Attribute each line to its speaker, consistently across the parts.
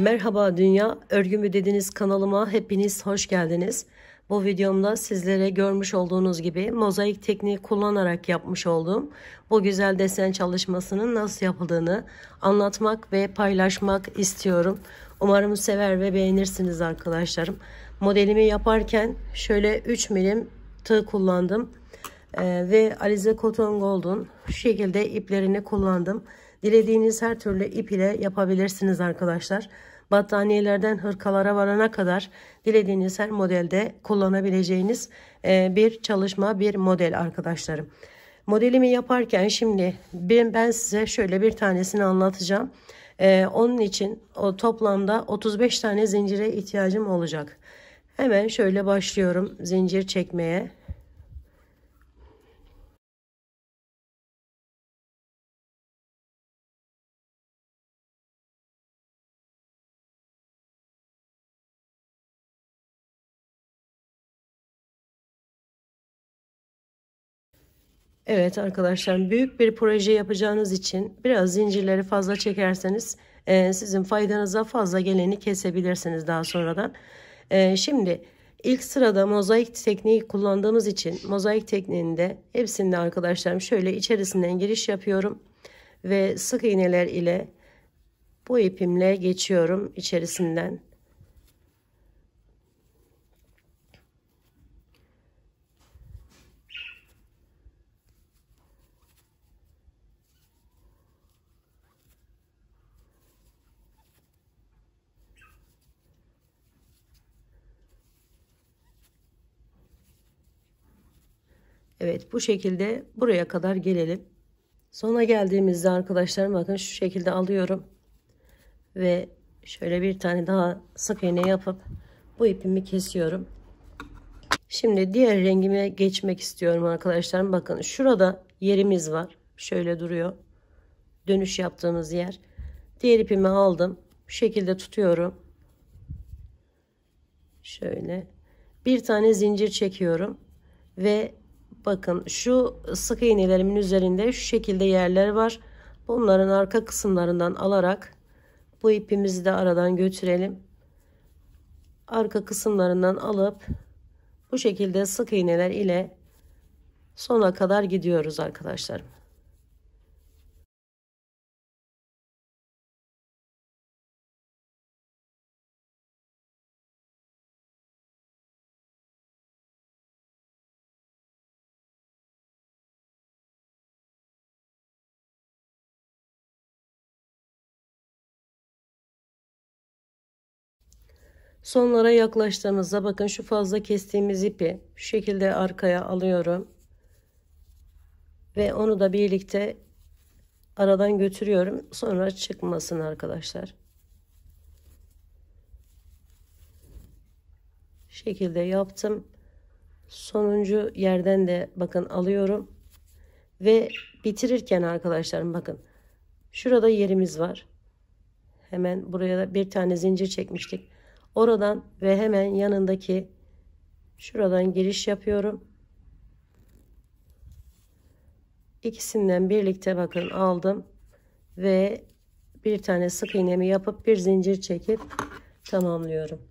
Speaker 1: Merhaba Dünya, Örgü mü dediniz kanalıma hepiniz hoş geldiniz. Bu videomda sizlere görmüş olduğunuz gibi mozaik tekniği kullanarak yapmış olduğum bu güzel desen çalışmasının nasıl yapıldığını anlatmak ve paylaşmak istiyorum. Umarım sever ve beğenirsiniz arkadaşlarım. Modelimi yaparken şöyle 3 milim tığ kullandım. Ve Alize Cotton Gold'un şu şekilde iplerini kullandım. Dilediğiniz her türlü ip ile yapabilirsiniz arkadaşlar. Battaniyelerden hırkalara varana kadar dilediğiniz her modelde kullanabileceğiniz bir çalışma, bir model arkadaşlarım. Modelimi yaparken şimdi ben size şöyle bir tanesini anlatacağım. Onun için o toplamda 35 tane zincire ihtiyacım olacak. Hemen şöyle başlıyorum zincir çekmeye. Evet arkadaşlar, büyük bir proje yapacağınız için biraz zincirleri fazla çekerseniz sizin faydanıza fazla geleni kesebilirsiniz daha sonradan. Şimdi ilk sırada mozaik tekniği kullandığımız için mozaik tekniğinde hepsinde arkadaşlarım şöyle içerisinden giriş yapıyorum ve sık iğneler ile bu ipimle geçiyorum içerisinden. Evet, bu şekilde buraya kadar gelelim. Sona geldiğimizde arkadaşlar bakın şu şekilde alıyorum ve şöyle bir tane daha sık iğne yapıp bu ipimi kesiyorum. Şimdi diğer rengime geçmek istiyorum arkadaşlar. Bakın şurada yerimiz var. Şöyle duruyor. Dönüş yaptığımız yer. Diğer ipimi aldım. Bu şekilde tutuyorum. Şöyle bir tane zincir çekiyorum ve bakın şu sık iğnelerimin üzerinde şu şekilde yerler var. Bunların arka kısımlarından alarak bu ipimizi de aradan götürelim. Arka kısımlarından alıp bu şekilde sık iğneler ile sona kadar gidiyoruz arkadaşlarım. Sonlara yaklaştığımızda bakın şu fazla kestiğimiz ipi şu şekilde arkaya alıyorum. Ve onu da birlikte aradan götürüyorum. Sonra çıkmasın arkadaşlar. Şekilde yaptım. Sonuncu yerden de bakın alıyorum. Ve bitirirken arkadaşlarım bakın. Şurada yerimiz var. Hemen buraya da bir tane zincir çekmiştik. Oradan ve hemen yanındaki şuradan giriş yapıyorum. İkisinden birlikte bakın aldım ve bir tane sık iğnemi yapıp bir zincir çekip tamamlıyorum.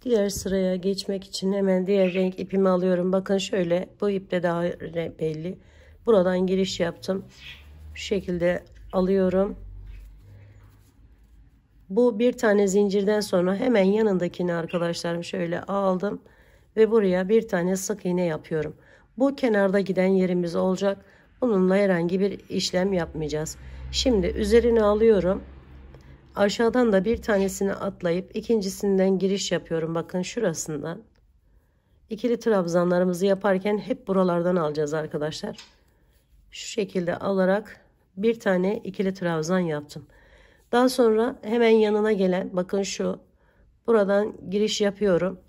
Speaker 1: Diğer sıraya geçmek için hemen diğer renk ipimi alıyorum. Bakın şöyle bu iple daha belli. Buradan giriş yaptım. Şu şekilde alıyorum. Bu bir tane zincirden sonra hemen yanındakini arkadaşlarım şöyle aldım ve buraya bir tane sık iğne yapıyorum. Bu kenarda giden yerimiz olacak. Bununla herhangi bir işlem yapmayacağız. Şimdi üzerine alıyorum. Aşağıdan da bir tanesini atlayıp ikincisinden giriş yapıyorum. Bakın şurasından. İkili trabzanlarımızı yaparken hep buralardan alacağız arkadaşlar. Şu şekilde alarak bir tane ikili trabzan yaptım. Daha sonra hemen yanına gelen bakın şu buradan giriş yapıyorum.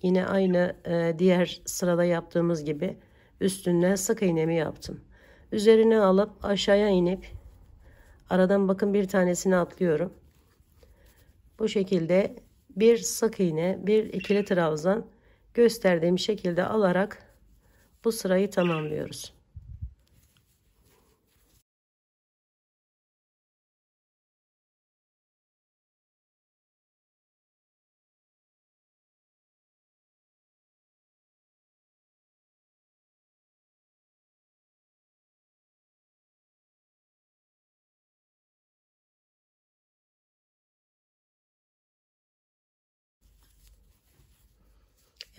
Speaker 1: Yine aynı diğer sırada yaptığımız gibi üstünden sık iğnemi yaptım. Üzerine alıp aşağıya inip aradan bakın bir tanesini atlıyorum. Bu şekilde bir sık iğne, bir ikili trabzan gösterdiğim şekilde alarak bu sırayı tamamlıyoruz.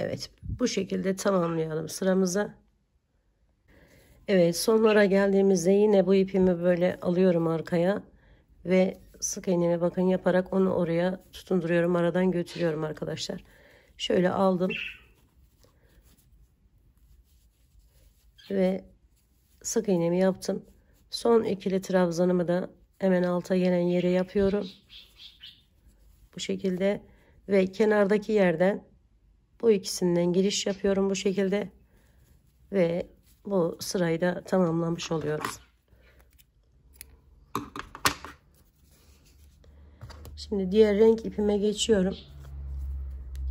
Speaker 1: Evet, bu şekilde tamamlayalım sıramızı. Evet, sonlara geldiğimizde yine bu ipimi böyle alıyorum arkaya ve sık iğnemi bakın yaparak onu oraya tutunduruyorum, aradan götürüyorum arkadaşlar. Şöyle aldım ve sık iğnemi yaptım. Son ikili trabzanımı da hemen alta gelen yere yapıyorum. Bu şekilde ve kenardaki yerden bu ikisinden giriş yapıyorum bu şekilde ve bu sırayı da tamamlamış oluyoruz. Şimdi diğer renk ipime geçiyorum.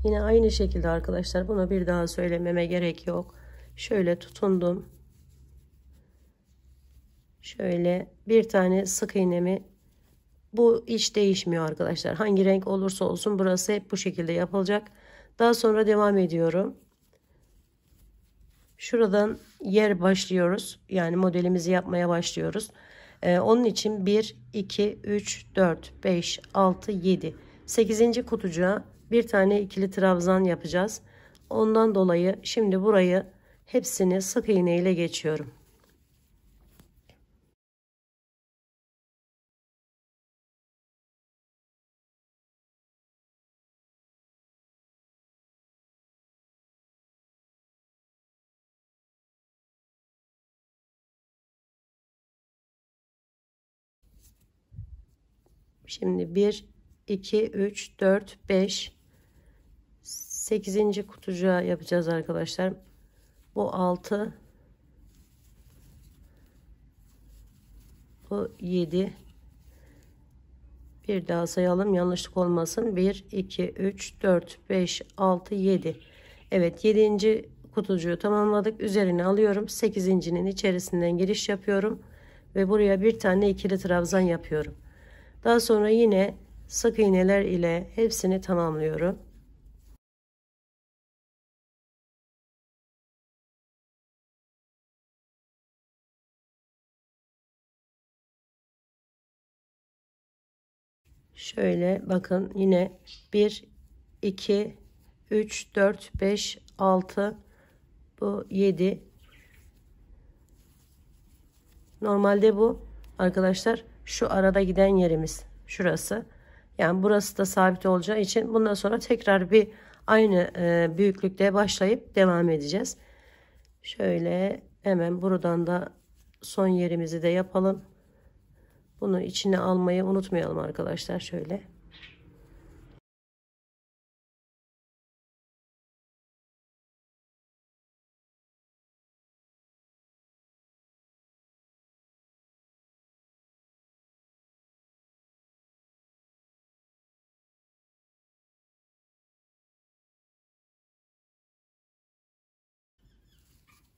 Speaker 1: Yine aynı şekilde arkadaşlar, bunu bir daha söylememe gerek yok. Şöyle tutundum. Şöyle bir tane sık iğnemi, bu hiç değişmiyor arkadaşlar. Hangi renk olursa olsun burası hep bu şekilde yapılacak. Daha sonra devam ediyorum. Şuradan yer başlıyoruz. Yani modelimizi yapmaya başlıyoruz. Onun için 1, 2, 3, 4, 5, 6, 7. 8. kutucuğa bir tane ikili trabzan yapacağız. Ondan dolayı şimdi burayı hepsini sık iğne ile geçiyorum. Şimdi 1, 2, 3, 4, 5, 8. kutucuğa yapacağız arkadaşlar. Bu 6, bu 7. Bir daha sayalım, yanlışlık olmasın. 1, 2, 3, 4, 5, 6, 7. Evet, 7. kutucuğu tamamladık. Üzerine alıyorum. 8.'nin içerisinden giriş yapıyorum. Ve buraya bir tane ikili trabzan yapıyorum. Daha sonra yine sık iğneler ile hepsini tamamlıyorum. Şöyle bakın, yine 1, 2, 3, 4, 5, 6, bu 7. Normalde bu arkadaşlar şu arada giden yerimiz şurası. Yani burası da sabit olacağı için bundan sonra tekrar bir aynı büyüklükte başlayıp devam edeceğiz. Şöyle hemen buradan da son yerimizi de yapalım. Bunu içine almayı unutmayalım arkadaşlar, şöyle.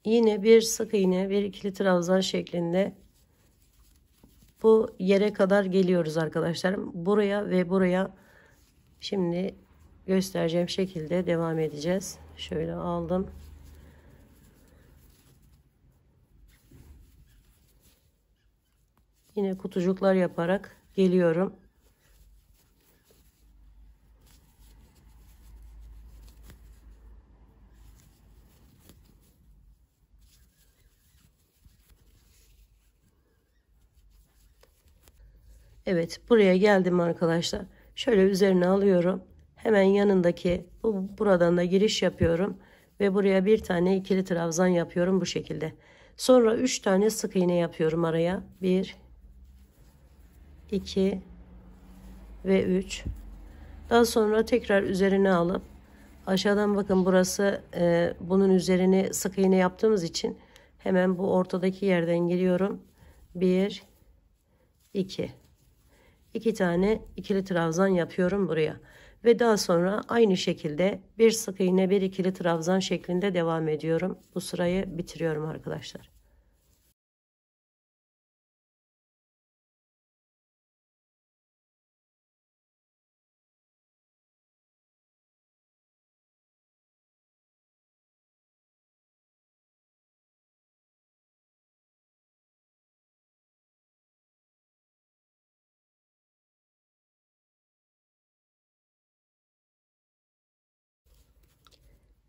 Speaker 1: Yine bir sık iğne, bir ikili trabzan şeklinde bu yere kadar geliyoruz arkadaşlar. Buraya ve buraya şimdi göstereceğim şekilde devam edeceğiz. Şöyle aldım. Yine kutucuklar yaparak geliyorum. Evet, buraya geldim arkadaşlar. Şöyle üzerine alıyorum. Hemen yanındaki buradan da giriş yapıyorum ve buraya bir tane ikili trabzan yapıyorum bu şekilde. Sonra 3 tane sık iğne yapıyorum araya. 1, 2 ve 3. Daha sonra tekrar üzerine alıp aşağıdan bakın, burası bunun üzerine sık iğne yaptığımız için hemen bu ortadaki yerden giriyorum. 1, 2. 2 tane ikili trabzan yapıyorum buraya. Ve daha sonra aynı şekilde bir sık iğne, bir ikili trabzan şeklinde devam ediyorum. Bu sırayı bitiriyorum arkadaşlar.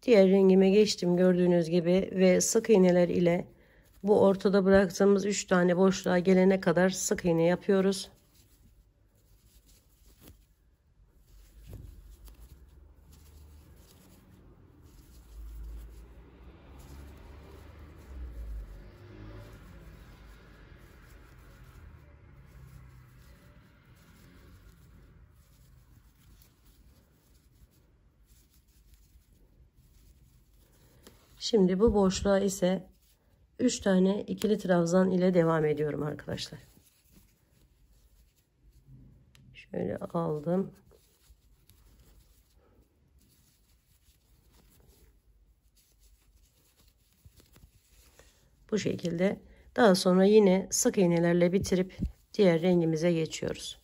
Speaker 1: Diğer rengime geçtim gördüğünüz gibi ve sık iğneler ile bu ortada bıraktığımız 3 tane boşluğa gelene kadar sık iğne yapıyoruz. Şimdi bu boşluğa ise 3 tane ikili trabzan ile devam ediyorum arkadaşlar. Şöyle aldım. Bu şekilde. Daha sonra yine sık iğnelerle bitirip diğer rengimize geçiyoruz.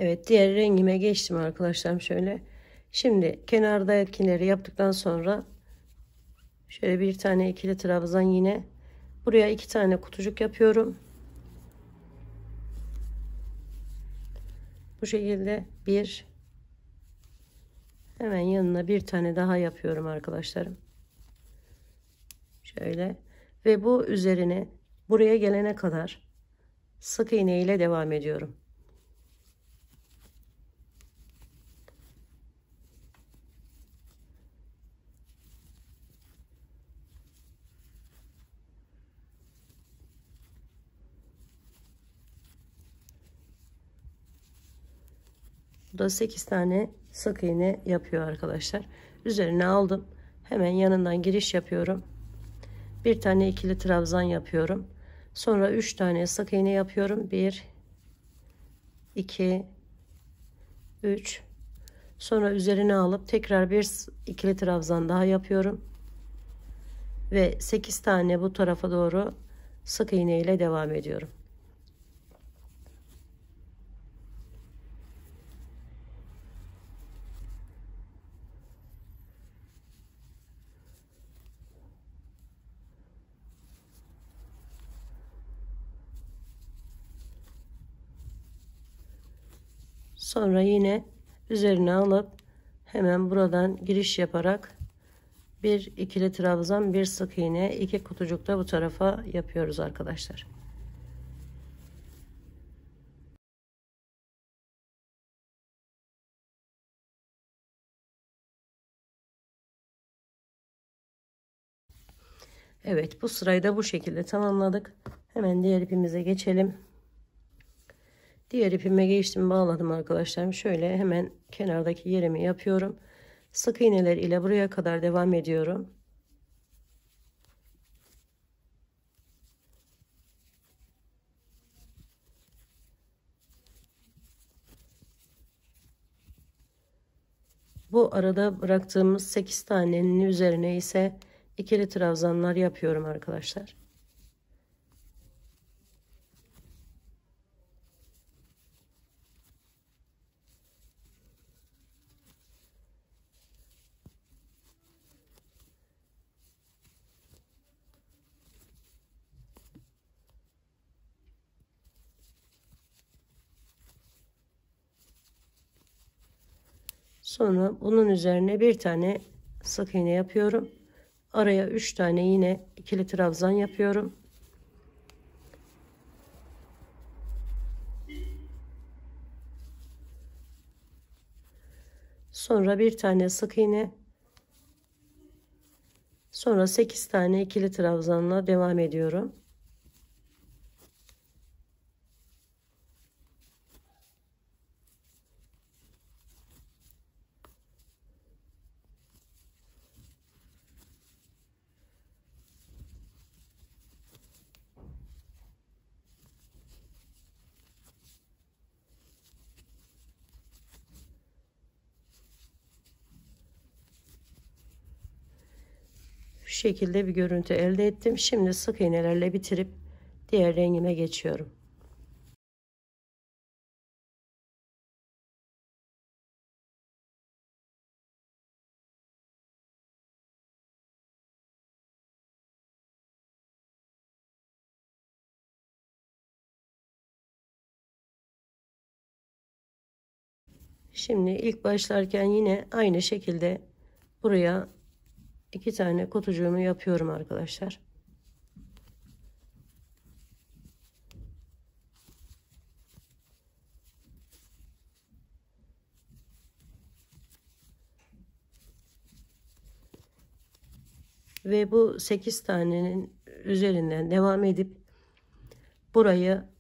Speaker 1: Evet, diğer rengime geçtim arkadaşlarım şöyle. Şimdi kenardakileri yaptıktan sonra şöyle bir tane ikili trabzan, yine buraya 2 tane kutucuk yapıyorum. Bu şekilde bir, hemen yanına bir tane daha yapıyorum arkadaşlarım. Şöyle ve bu üzerine buraya gelene kadar sık iğne ile devam ediyorum. Bu da 8 tane sık iğne yapıyor arkadaşlar. Üzerine aldım. Hemen yanından giriş yapıyorum. Bir tane ikili trabzan yapıyorum. Sonra 3 tane sık iğne yapıyorum. 1 2 3. Sonra üzerine alıp tekrar bir ikili trabzan daha yapıyorum. Ve 8 tane bu tarafa doğru sık iğne ile devam ediyorum. Sonra yine üzerine alıp hemen buradan giriş yaparak bir ikili trabzan, bir sık iğne, 2 kutucuk da bu tarafa yapıyoruz arkadaşlar. Evet, bu sırayı da bu şekilde tamamladık. Hemen diğer ipimize geçelim. Diğer ipime geçtim, bağladım arkadaşlarım. Şöyle hemen kenardaki yerimi yapıyorum. Sık iğneler ile buraya kadar devam ediyorum. Bu arada bıraktığımız 8 tanenin üzerine ise ikili trabzanlar yapıyorum arkadaşlar. Sonra bunun üzerine bir tane sık iğne yapıyorum. Araya 3 tane yine ikili trabzan yapıyorum. Sonra bir tane sık iğne. Sonra 8 tane ikili trabzanla devam ediyorum. Şu şekilde bir görüntü elde ettim. Şimdi sık iğnelerle bitirip diğer rengime geçiyorum. Şimdi ilk başlarken yine aynı şekilde buraya 2 tane kutucuğumu yapıyorum arkadaşlar. Ve bu 8 tanenin üzerinden devam edip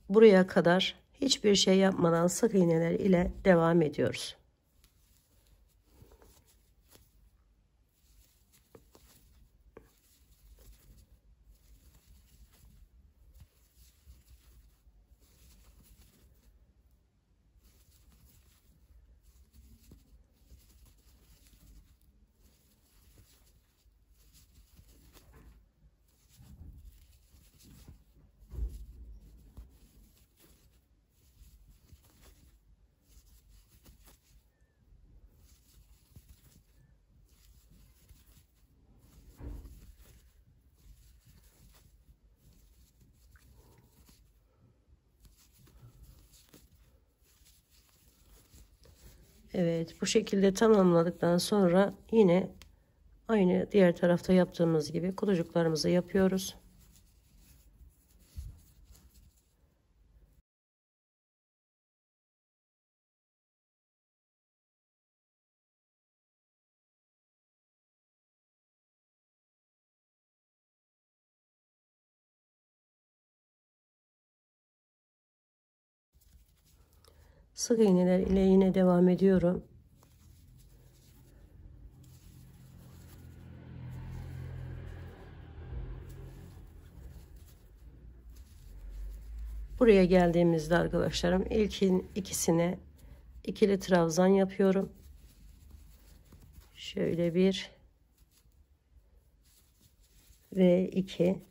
Speaker 1: buraya kadar hiçbir şey yapmadan sık iğneler ile devam ediyoruz. Evet, bu şekilde tamamladıktan sonra yine aynı diğer tarafta yaptığımız gibi kutucuklarımızı yapıyoruz. Sık iğneler ile yine devam ediyorum. Buraya geldiğimizde arkadaşlarım ilkin ikisine ikili trabzan yapıyorum. Şöyle bir ve iki.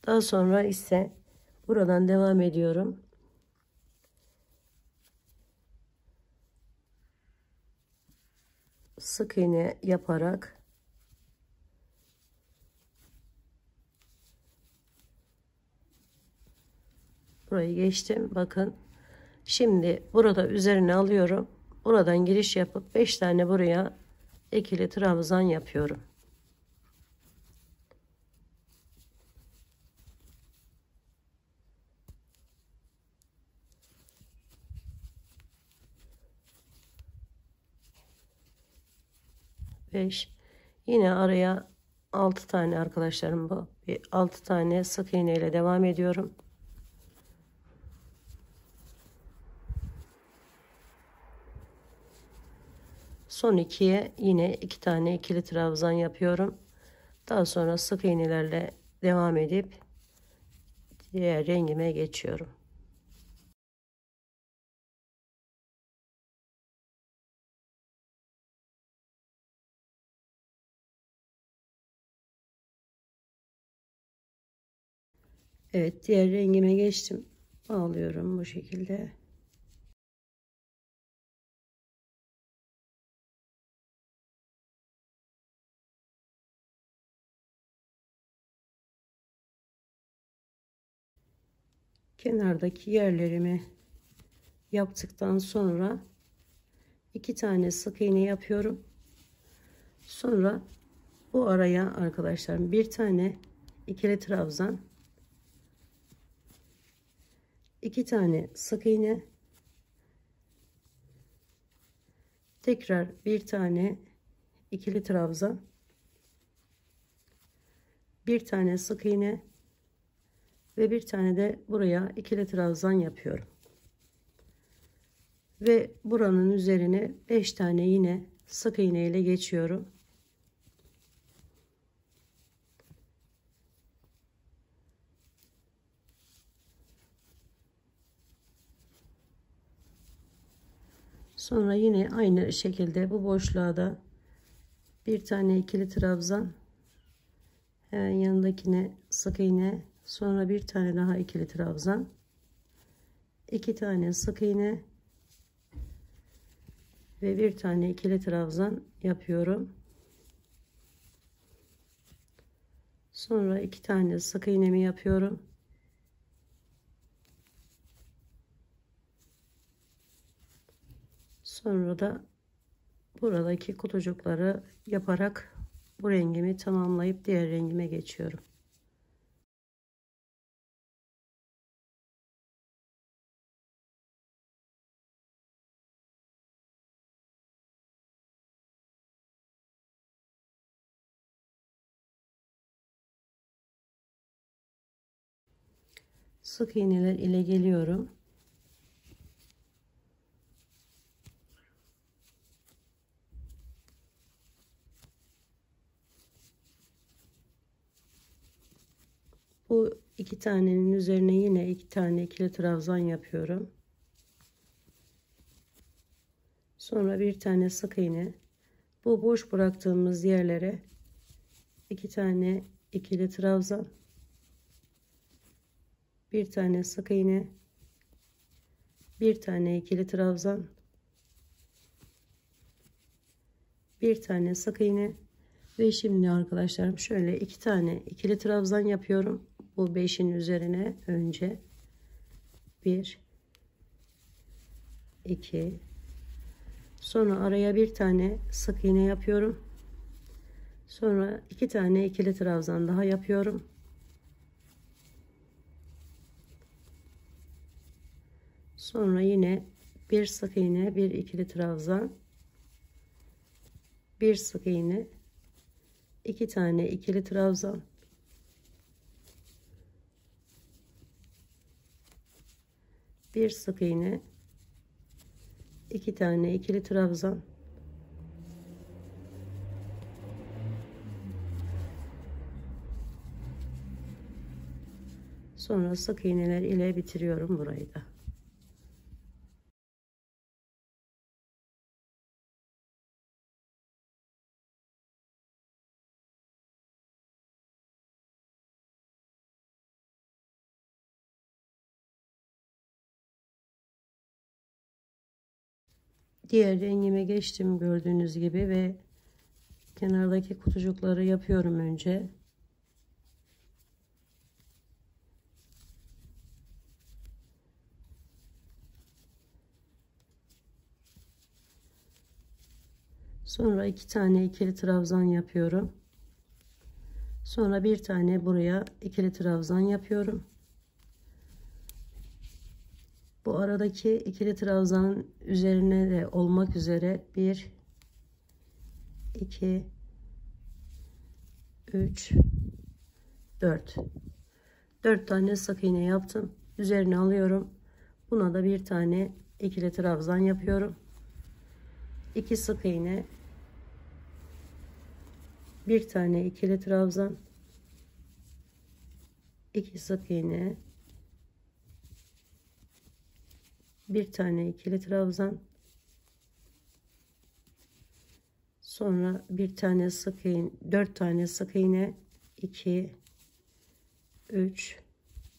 Speaker 1: Daha sonra ise buradan devam ediyorum. Sık iğne yaparak burayı geçtim. Bakın. Şimdi burada üzerine alıyorum. Buradan giriş yapıp 5 tane buraya ikili trabzan yapıyorum. Beş. Yine araya 6 tane arkadaşlarım bu. Bir 6 tane sık iğne ile devam ediyorum. Son ikiye yine 2 tane ikili trabzan yapıyorum. Daha sonra sık iğnelerle devam edip diğer rengime geçiyorum. Evet, diğer rengime geçtim. Bağlıyorum bu şekilde. Kenardaki yerlerimi yaptıktan sonra 2 tane sık iğne yapıyorum. Sonra bu araya arkadaşlar bir tane ikili trabzan, 2 tane sık iğne, tekrar bir tane ikili trabzan, bir tane sık iğne ve bir tane de buraya ikili trabzan yapıyorum. Ve buranın üzerine 5 tane yine sık iğne ile geçiyorum. Sonra yine aynı şekilde bu boşluğa da bir tane ikili trabzan, hemen yanındakine sık iğne, sonra bir tane daha ikili trabzan, 2 tane sık iğne ve bir tane ikili trabzan yapıyorum. Sonra 2 tane sık iğnemi yapıyorum. Sonra da buradaki kutucukları yaparak bu rengimi tamamlayıp diğer rengime geçiyorum. Sık iğneler ile geliyorum. Bu iki tanenin üzerine yine iki tane ikili trabzan yapıyorum. Sonra bir tane sık iğne. Bu boş bıraktığımız yerlere iki tane ikili trabzan, bir tane sık iğne, bir tane ikili trabzan, bir tane sık iğne ve şimdi arkadaşlarım şöyle iki tane ikili trabzan yapıyorum. Bu 5'in üzerine önce 1 2, sonra araya bir tane sık iğne yapıyorum. Sonra iki tane ikili trabzan daha yapıyorum. Sonra yine bir sık iğne, bir ikili trabzan, bir sık iğne, iki tane ikili trabzan, bir sık iğne, iki tane ikili trabzan, sonra sık iğneler ile bitiriyorum burayı da. Diğer rengime geçtim gördüğünüz gibi ve kenardaki kutucukları yapıyorum önce. Sonra iki tane ikili trabzan yapıyorum. Sonra bir tane buraya ikili trabzan yapıyorum. Bu aradaki ikili trabzanın üzerine de olmak üzere 1 2 3 4 tane sık iğne yaptım. Üzerine alıyorum. Buna da bir tane ikili trabzan yapıyorum. 2 sık iğne, bir tane ikili trabzan, 2 sık iğne, bir tane ikili trabzan, sonra bir tane sık iğne, 4 tane sık iğne, 2 3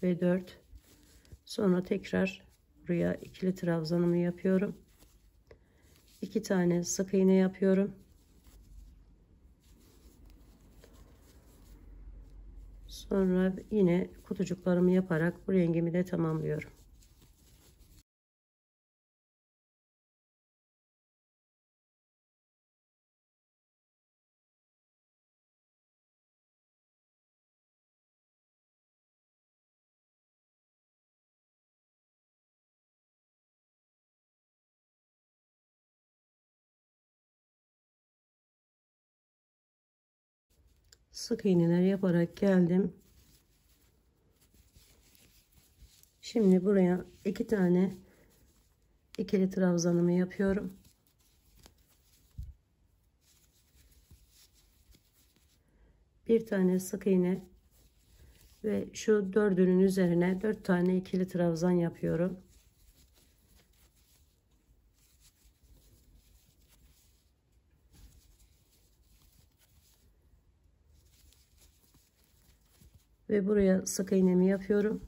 Speaker 1: ve 4. Sonra tekrar buraya ikili trabzanımı yapıyorum. 2 tane sık iğne yapıyorum. Sonra yine kutucuklarımı yaparak bu rengimi de tamamlıyorum. Sık iğneler yaparak geldim. Şimdi buraya iki tane ikili trabzanımı yapıyorum. Bir tane sık iğne ve şu dördünün üzerine 4 tane ikili trabzan yapıyorum. Ve buraya sık iğnemi yapıyorum.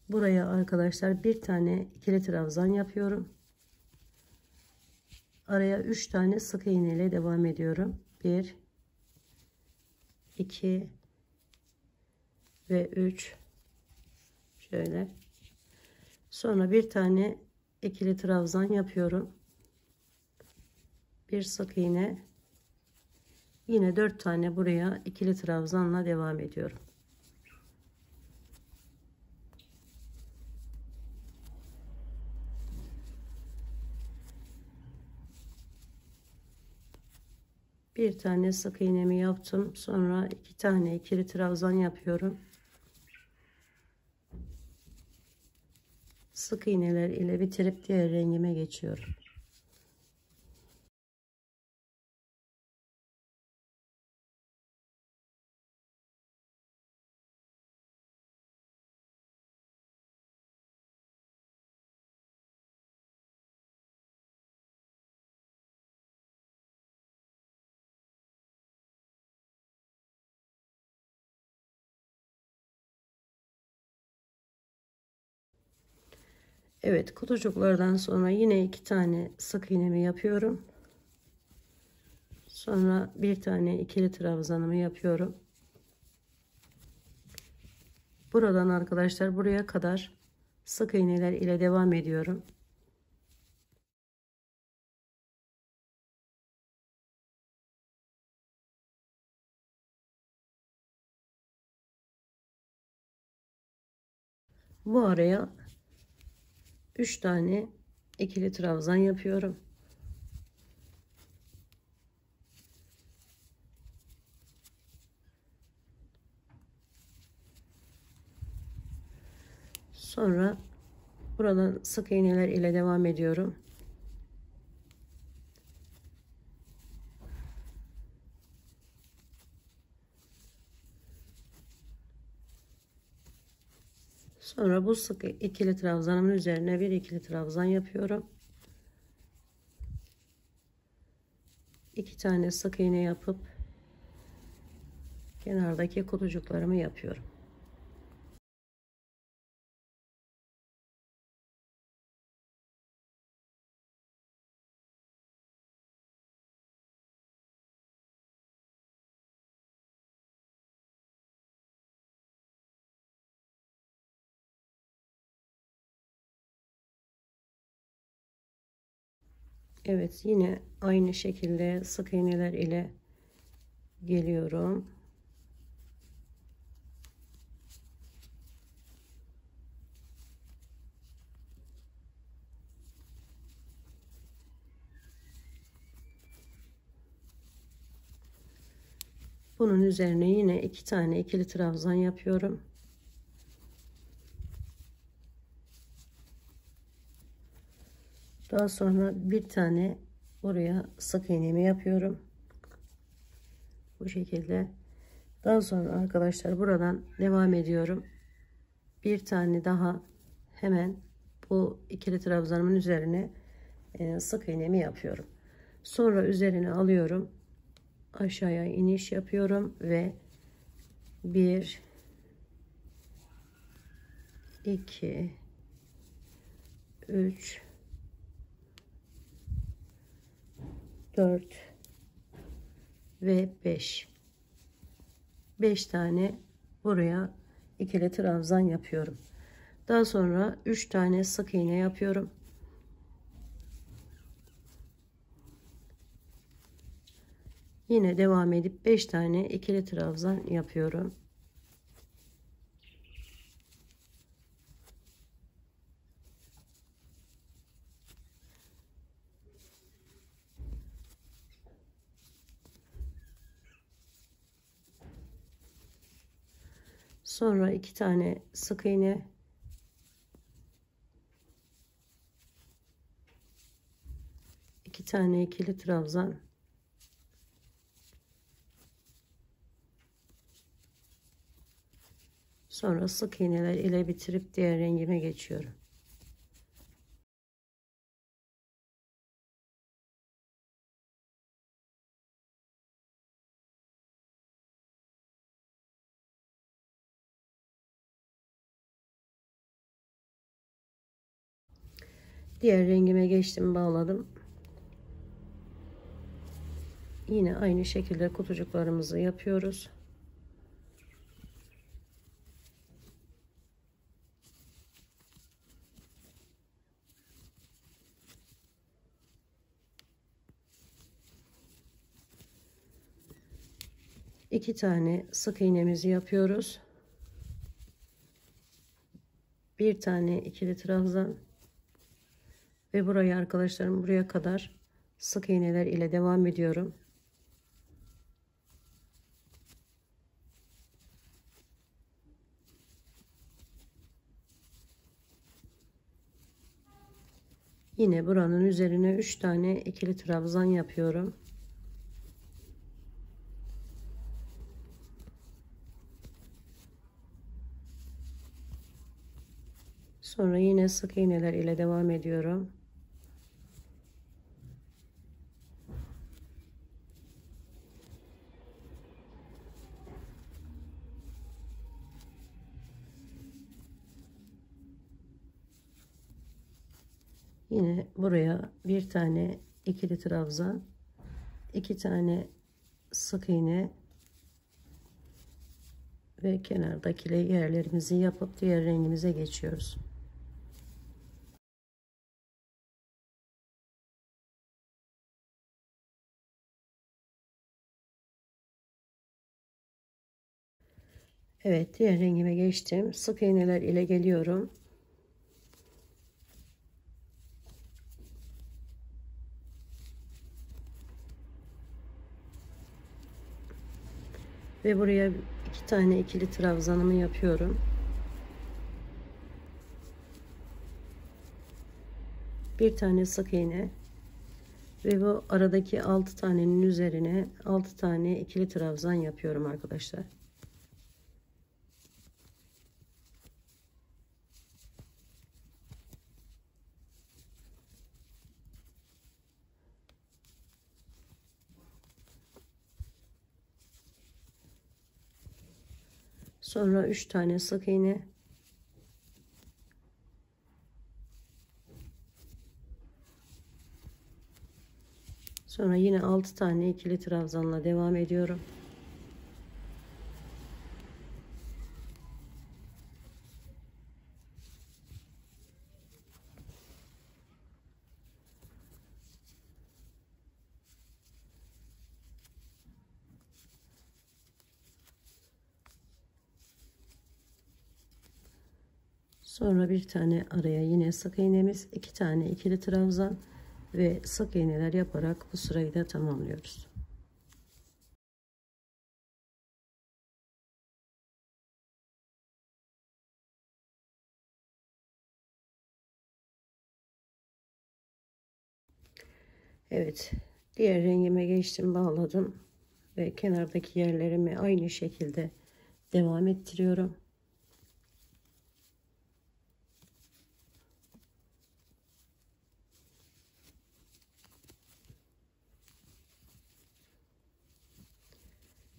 Speaker 1: Buraya arkadaşlar bir tane ikili trabzan yapıyorum. Araya 3 tane sık iğne ile devam ediyorum. 1 2 ve 3, şöyle. Sonra bir tane ikili trabzan yapıyorum. bir sık iğne, yine 4 tane buraya ikili trabzanla devam ediyorum. Bir tane sık iğnemi yaptım, sonra 2 tane ikili trabzan yapıyorum. Sık iğneler ile bitirip diğer rengime geçiyorum. Evet, kutucuklardan sonra yine 2 tane sık iğnemi yapıyorum. Sonra bir tane ikili trabzanımı yapıyorum. Buradan arkadaşlar buraya kadar sık iğneler ile devam ediyorum. Bu araya 3 tane ikili trabzan yapıyorum. Sonra buradan sık iğneler ile devam ediyorum. Sonra bu sık ikili trabzanımın üzerine bir ikili trabzan yapıyorum. 2 tane sık iğne yapıp kenardaki kutucuklarımı yapıyorum. Evet, yine aynı şekilde sık iğneler ile geliyorum. Bunun üzerine yine 2 tane ikili trabzan yapıyorum. Daha sonra bir tane buraya sık iğnemi yapıyorum. Bu şekilde. Daha sonra arkadaşlar buradan devam ediyorum. Bir tane daha hemen bu ikili trabzanımın üzerine sık iğnemi yapıyorum. Sonra üzerine alıyorum. Aşağıya iniş yapıyorum ve 1 2 3 4 ve 5 tane buraya ikili trabzan yapıyorum. Daha sonra 3 tane sık iğne yapıyorum. Yine devam edip 5 tane ikili trabzan yapıyorum. Sonra 2 tane sık iğne, 2 tane ikili trabzan, sonra sık iğneler ile bitirip diğer rengime geçiyorum. Diğer rengime geçtim, bağladım. Yine aynı şekilde kutucuklarımızı yapıyoruz. 2 tane sık iğnemizi yapıyoruz. Bir tane ikili trabzan ve burayı arkadaşlarım buraya kadar sık iğneler ile devam ediyorum. Yine buranın üzerine 3 tane ikili trabzan yapıyorum. Sonra yine sık iğneler ile devam ediyorum. Yine buraya bir tane ikili trabzan, 2 tane sık iğne ve kenardaki yerlerimizi yapıp diğer rengimize geçiyoruz. Evet, diğer rengime geçtim. Sık iğneler ile geliyorum. Ve buraya 2 tane ikili trabzanımı yapıyorum. Bir tane sık iğne ve bu aradaki 6 tanenin üzerine 6 tane ikili trabzan yapıyorum arkadaşlar. Sonra 3 tane sık iğne. Sonra yine 6 tane ikili trabzanla devam ediyorum. Sonra bir tane araya yine sık iğnemiz, 2 tane ikili trabzan ve sık iğneler yaparak bu sırayı da tamamlıyoruz. Evet, diğer rengime geçtim, bağladım ve kenardaki yerlerimi aynı şekilde devam ettiriyorum.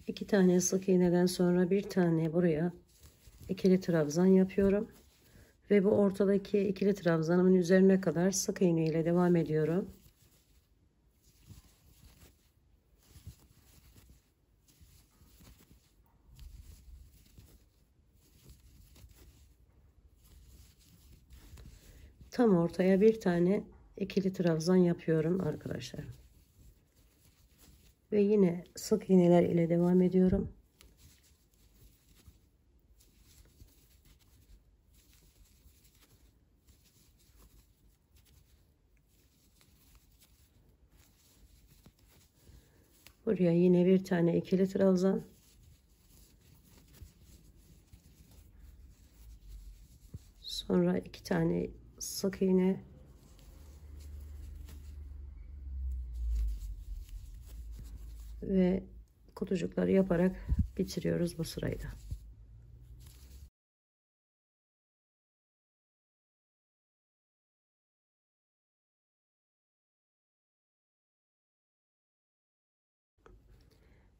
Speaker 1: İki tane sık iğneden sonra bir tane buraya ikili trabzan yapıyorum ve bu ortadaki ikili trabzanımın üzerine kadar sık iğne ile devam ediyorum. Tam ortaya bir tane ikili trabzan yapıyorum arkadaşlar. Ve yine sık iğneler ile devam ediyorum. Buraya yine bir tane ikili trabzan. Sonra 2 tane sık iğne. Ve kutucukları yaparak bitiriyoruz bu sırayı da.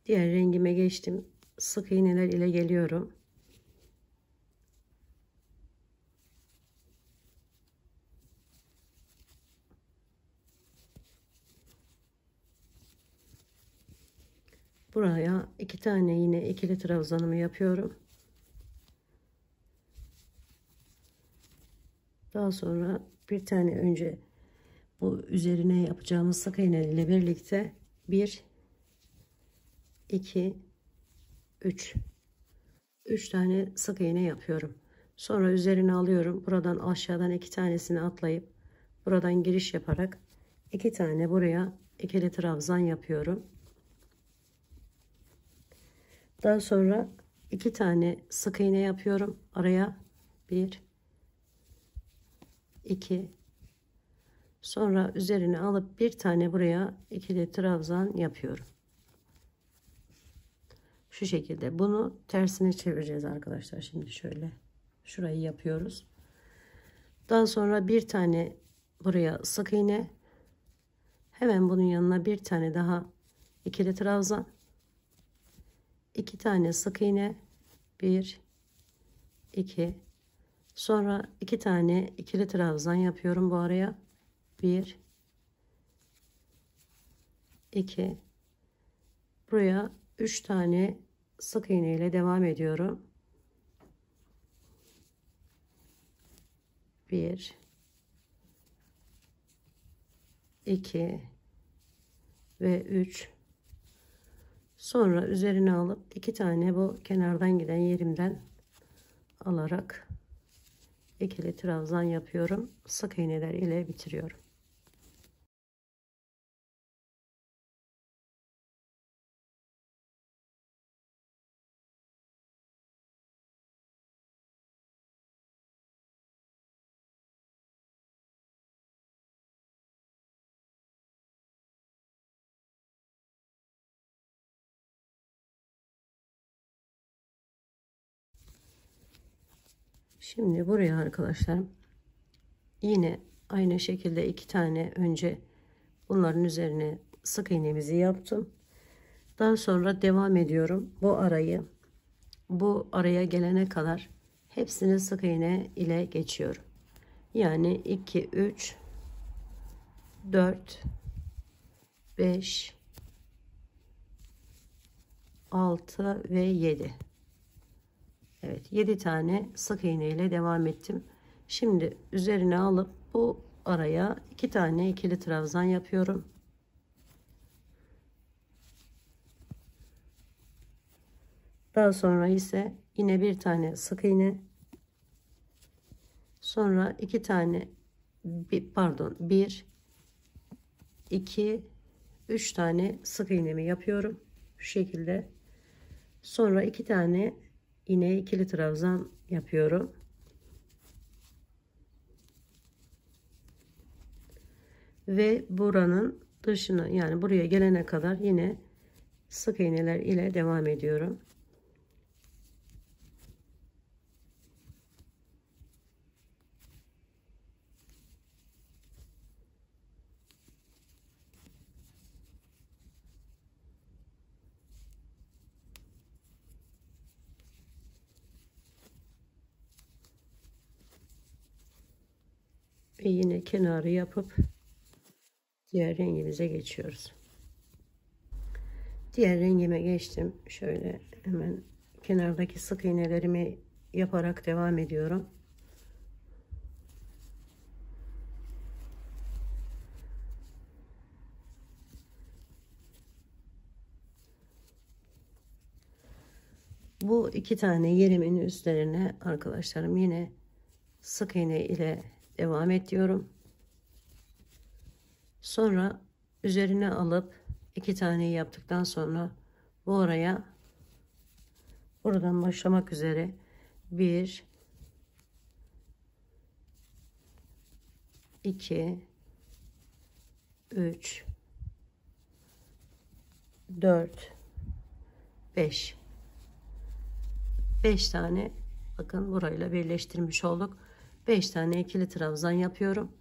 Speaker 1: Diğer rengime geçtim. Sık iğneler ile geliyorum. Buraya 2 tane yine ikili trabzanımı yapıyorum. Daha sonra bir tane önce bu üzerine yapacağımız sık iğne ile birlikte 1 2 3. 3 tane sık iğne yapıyorum. Sonra üzerine alıyorum. Buradan aşağıdan 2 tanesini atlayıp buradan giriş yaparak 2 tane buraya ikili trabzan yapıyorum. Daha sonra 2 tane sık iğne yapıyorum. Araya 1 2, sonra üzerine alıp bir tane buraya ikili trabzan yapıyorum. Şu şekilde bunu tersine çevireceğiz arkadaşlar. Şimdi şöyle şurayı yapıyoruz. Daha sonra bir tane buraya sık iğne, hemen bunun yanına bir tane daha ikili trabzan, 2 tane sık iğne, 1 2, sonra 2 tane ikili trabzan yapıyorum bu araya, 1 2, buraya 3 tane sık iğne ile devam ediyorum. 1 2 ve 3, sonra üzerine alıp 2 tane bu kenardan giden yerimden alarak ikili trabzan yapıyorum. Sık iğneler ile bitiriyorum. Şimdi buraya arkadaşlar yine aynı şekilde 2 tane önce bunların üzerine sık iğnemizi yaptım. Daha sonra devam ediyorum. Bu araya gelene kadar hepsini sık iğne ile geçiyorum. Yani 2 3 4 5 6 ve 7. Evet, 7 tane sık iğne ile devam ettim. Şimdi üzerine alıp bu araya 2 tane ikili trabzan yapıyorum. Daha sonra ise yine bir tane sık iğne, sonra 2 tane, pardon, 1 2 3 tane sık iğnemi yapıyorum şu şekilde. Sonra 2 tane yine ikili trabzan yapıyorum. Ve buranın dışına, yani buraya gelene kadar yine sık iğneler ile devam ediyorum. Ve yine kenarı yapıp diğer rengimize geçiyoruz. Diğer rengime geçtim. Şöyle hemen kenardaki sık iğnelerimi yaparak devam ediyorum. Bu 2 tane yerimin üzerine arkadaşlarım yine sık iğne ile devam ediyorum. Sonra üzerine alıp 2 tane yaptıktan sonra bu araya buradan başlamak üzere 1 2 3 4 5 tane, bakın burayla birleştirmiş olduk. 5 tane ikili trabzan yapıyorum.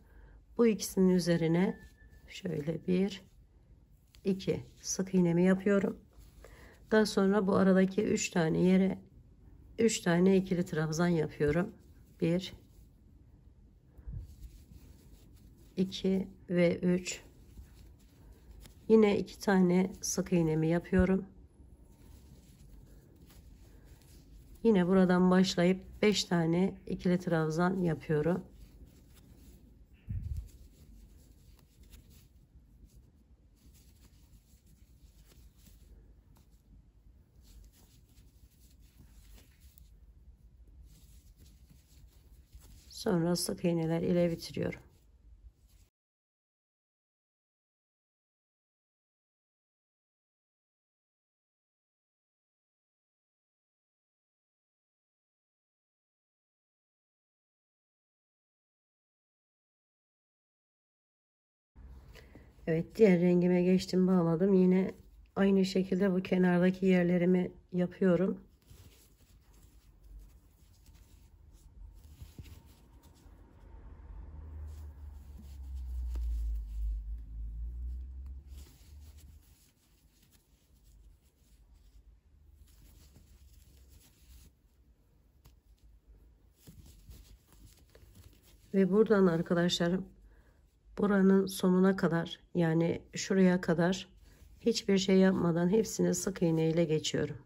Speaker 1: Bu ikisinin üzerine şöyle 1 2 sık iğnemi yapıyorum. Daha sonra bu aradaki 3 tane yere 3 tane ikili trabzan yapıyorum. 1 2 ve 3, yine 2 tane sık iğnemi yapıyorum. Yine buradan başlayıp 5 tane ikili trabzan yapıyorum. Sonra sık iğneler ile bitiriyorum. Evet, diğer rengime geçtim, bağladım. Yine aynı şekilde bu kenardaki yerlerimi yapıyorum. Ve buradan arkadaşlarım, buranın sonuna kadar, yani şuraya kadar hiçbir şey yapmadan hepsini sık iğne ile geçiyorum.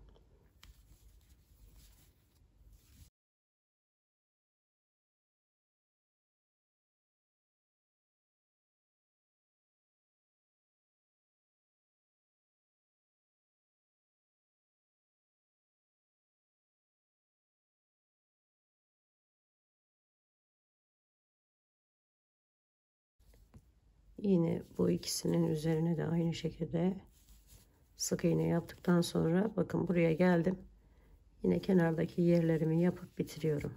Speaker 1: Yine bu ikisinin üzerine de aynı şekilde sık iğne yaptıktan sonra bakın buraya geldim. Yine kenardaki yerlerimi yapıp bitiriyorum.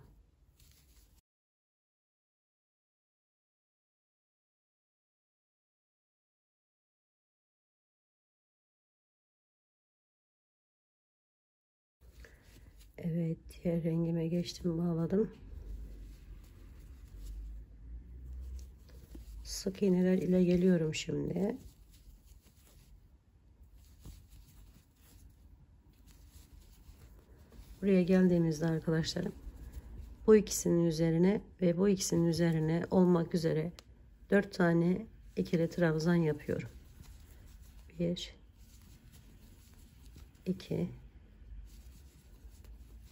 Speaker 1: Evet, diğer rengime geçtim, bağladım. Sık iğneler ile geliyorum şimdi. Buraya geldiğimizde arkadaşlarım, bu ikisinin üzerine ve bu ikisinin üzerine olmak üzere 4 tane ikili trabzan yapıyorum. 1 2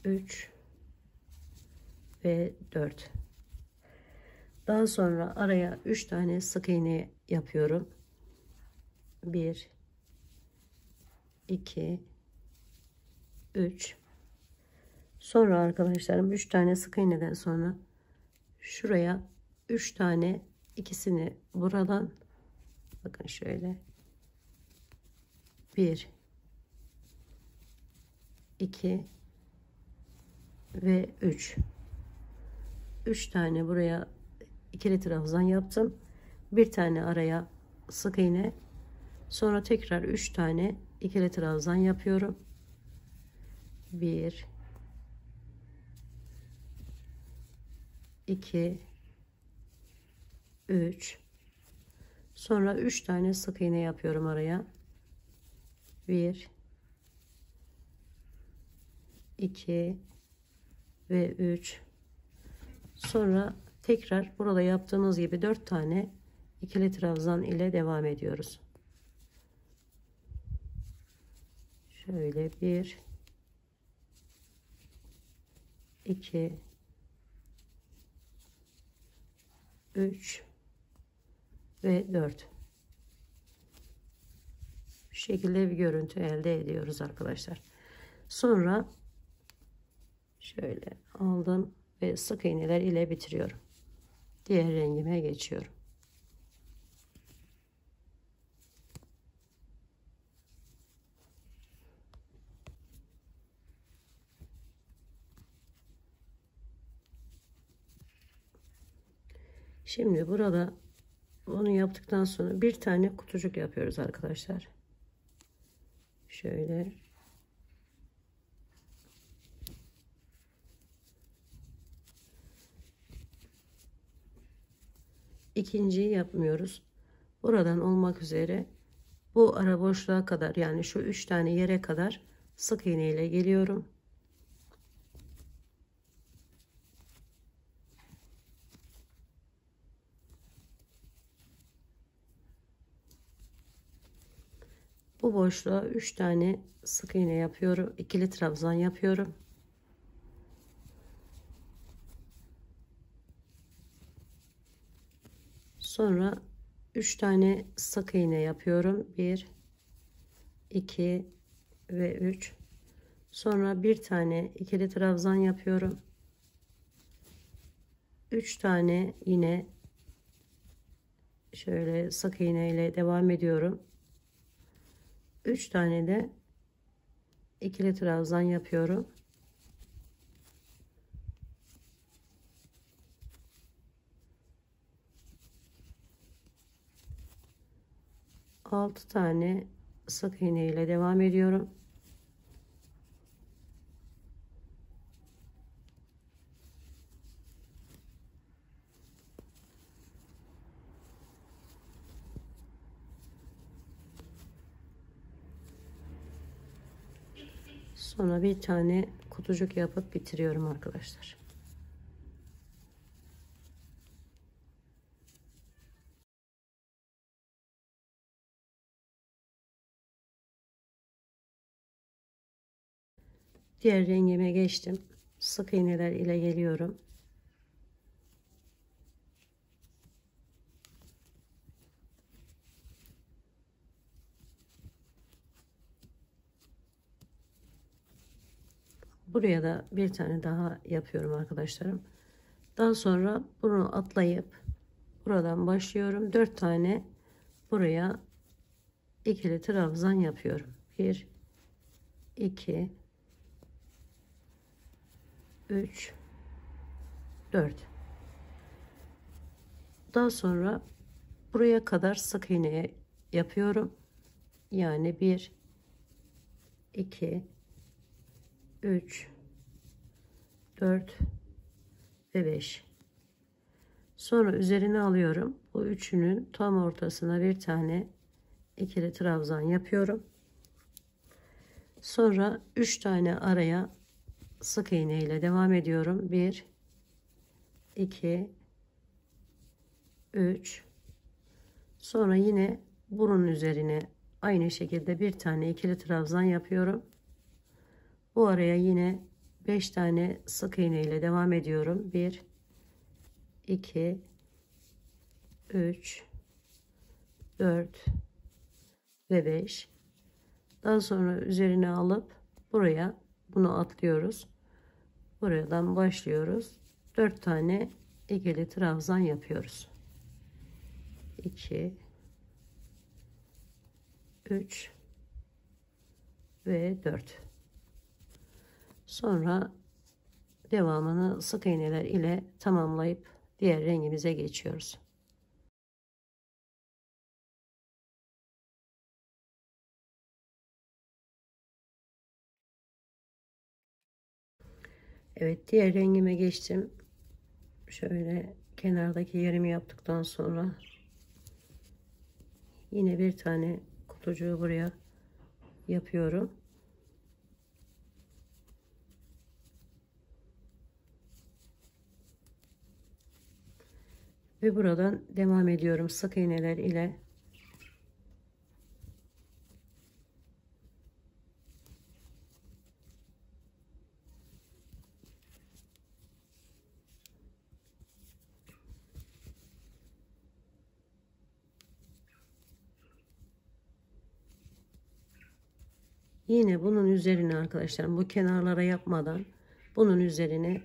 Speaker 1: 3 ve 4. Daha sonra araya 3 tane sık iğne yapıyorum. 1 2 3. Sonra arkadaşlarım 3 tane sık iğneden sonra şuraya 3 tane, ikisini buradan, bakın şöyle, 1 2 ve 3. 3 tane buraya ikili trabzan yaptım. Bir tane araya sık iğne. Sonra tekrar 3 tane ikili trabzan yapıyorum. 1 2 3. Sonra 3 tane sık iğne yapıyorum araya. 1 2 ve 3. Sonra tekrar burada yaptığımız gibi 4 tane ikili trabzan ile devam ediyoruz. Şöyle 1 2 3 ve 4. Bu şekilde bir görüntü elde ediyoruz arkadaşlar. Sonra şöyle aldım ve sık iğneler ile bitiriyorum. Diğer rengime geçiyorum. Şimdi burada bunu yaptıktan sonra bir tane kutucuk yapıyoruz arkadaşlar. Şöyle ikinciyi yapmıyoruz. Buradan olmak üzere bu ara boşluğa kadar, yani şu 3 tane yere kadar sık iğne ile geliyorum. Bu boşluğa 3 tane sık iğne yapıyorum. İkili trabzan yapıyorum. Sonra 3 tane sık iğne yapıyorum. 1 2 ve 3. Sonra bir tane ikili trabzan yapıyorum. 3 tane yine şöyle sık iğne ile devam ediyorum. 3 tane de ikili trabzan yapıyorum. Altı tane sık iğne ile devam ediyorum. Sonra bir tane kutucuk yapıp bitiriyorum arkadaşlar. Diğer rengime geçtim. Sık iğneler ile geliyorum. Buraya da bir tane daha yapıyorum arkadaşlarım. Daha sonra bunu atlayıp buradan başlıyorum. 4 tane buraya ikili trabzan yapıyorum. 1 2 3 4. Daha sonra buraya kadar sık iğne yapıyorum. Yani 1 2 3 4 ve 5. Sonra üzerine alıyorum. Bu üçünün tam ortasına bir tane ikili trabzan yapıyorum. Sonra 3 tane araya sık iğne ile devam ediyorum. 1 2 3. Sonra yine bunun üzerine aynı şekilde bir tane ikili trabzan yapıyorum. Bu araya yine 5 tane sık iğne ile devam ediyorum. 1 2 3 4 ve 5. Daha sonra üzerine alıp buraya bunu atlıyoruz. Buradan başlıyoruz. 4 tane ikili trabzan yapıyoruz. 2 3 ve 4. Sonra devamını sık iğneler ile tamamlayıp diğer rengimize geçiyoruz. Evet, diğer rengime geçtim. Şöyle kenardaki yerimi yaptıktan sonra yine bir tane kutucuğu buraya yapıyorum. Ve buradan devam ediyorum sık iğneler ile. Yine bunun üzerine arkadaşlar, bu kenarlara yapmadan bunun üzerine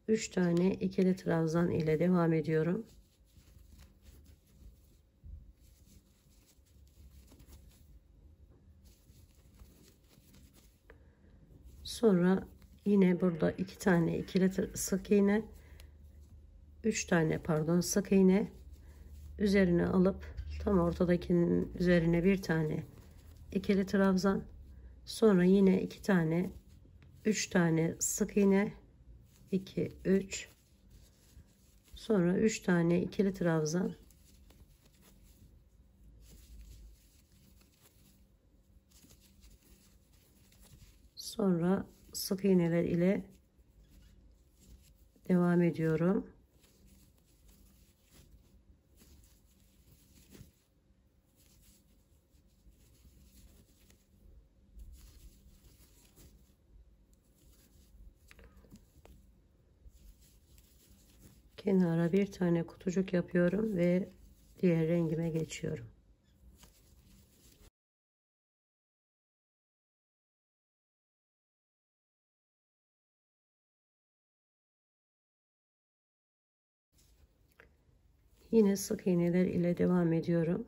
Speaker 1: 3 tane ikili trabzan ile devam ediyorum. Sonra yine burada 2 tane ikili sık iğne, 3 tane pardon sık iğne üzerine alıp tam ortadakinin üzerine bir tane ikili trabzan, sonra yine 2 tane 3 tane sık iğne, 2 3, sonra 3 tane ikili trabzan, sonra sık iğneler ile devam ediyorum. Kenara bir tane kutucuk yapıyorum ve diğer rengime geçiyorum. Yine sık iğneler ile devam ediyorum.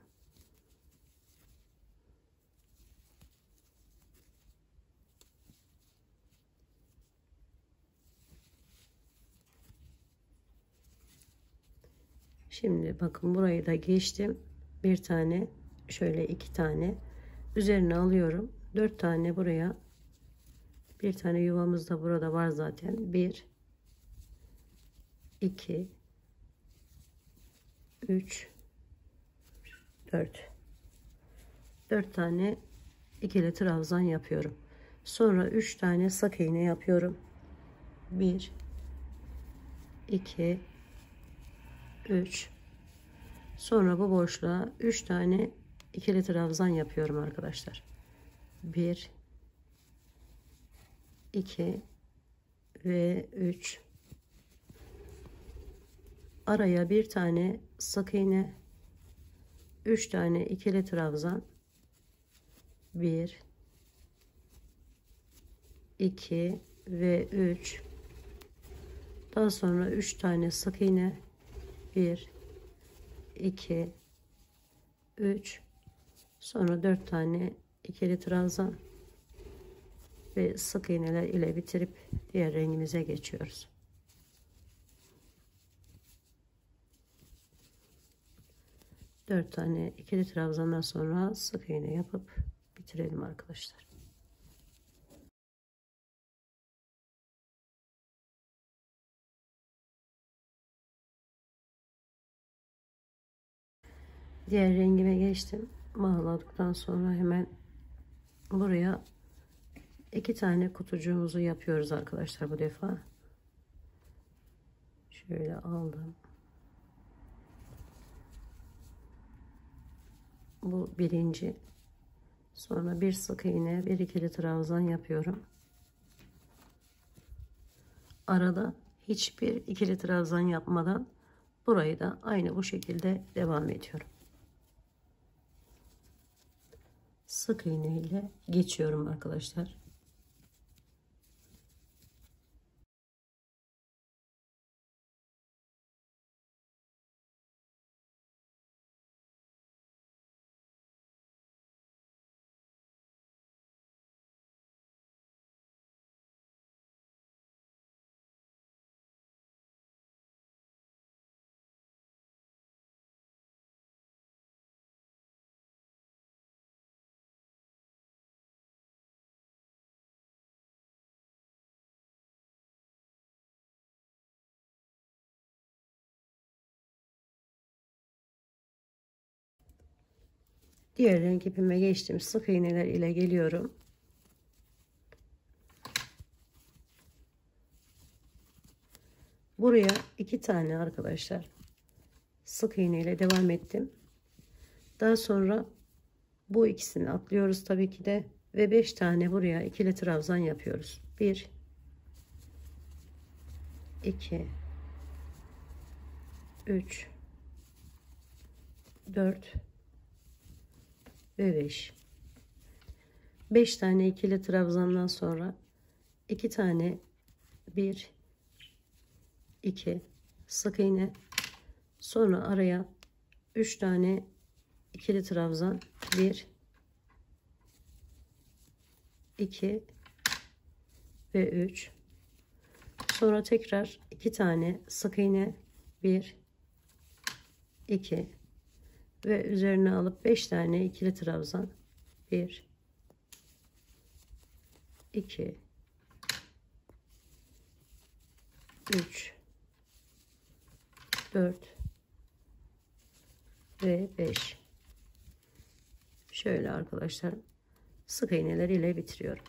Speaker 1: Şimdi bakın burayı da geçtim. Bir tane, şöyle iki tane üzerine alıyorum. 4 tane buraya. Bir tane yuvamız da burada var zaten. 1 2 3 4 4 tane ikili trabzan yapıyorum. Sonra 3 tane sık iğne yapıyorum. 1 2 3. Sonra bu boşluğa 3 tane ikili trabzan yapıyorum arkadaşlar. 1 2 ve 3. Araya bir tane sık iğne, 3 tane ikili trabzan, 1 2 ve 3. Daha sonra 3 tane sık iğne, 1 2 3. Sonra 4 tane ikili trabzan ve sık iğneler ile bitirip diğer rengimize geçiyoruz. 4 tane ikili trabzandan sonra sık iğne yapıp bitirelim arkadaşlar. Diğer rengime geçtim. Mahaladıktan sonra hemen buraya 2 tane kutucuğumuzu yapıyoruz arkadaşlar bu defa. Şöyle aldım. Bu birinci. Sonra bir sık iğne, bir ikili trabzan yapıyorum. Arada hiçbir ikili trabzan yapmadan burayı da aynı bu şekilde devam ediyorum. Sık iğne ile geçiyorum arkadaşlar. Diğer renk ipime geçtim. Sık iğneler ile geliyorum. Buraya 2 tane arkadaşlar sık iğne ile devam ettim. Daha sonra bu ikisini atlıyoruz tabii ki de ve 5 tane buraya ikili trabzan yapıyoruz. 1 2 3 4 ve 5. 5 tane ikili trabzandan sonra 2 tane 1 2 sık iğne, sonra araya 3 tane ikili trabzan, 1 2 ve 3. Sonra tekrar 2 tane sık iğne, 1 2 ve üzerine alıp 5 tane ikili trabzan, 1 2 3 4 ve 5. Şöyle arkadaşlar sık iğneler ile bitiriyorum.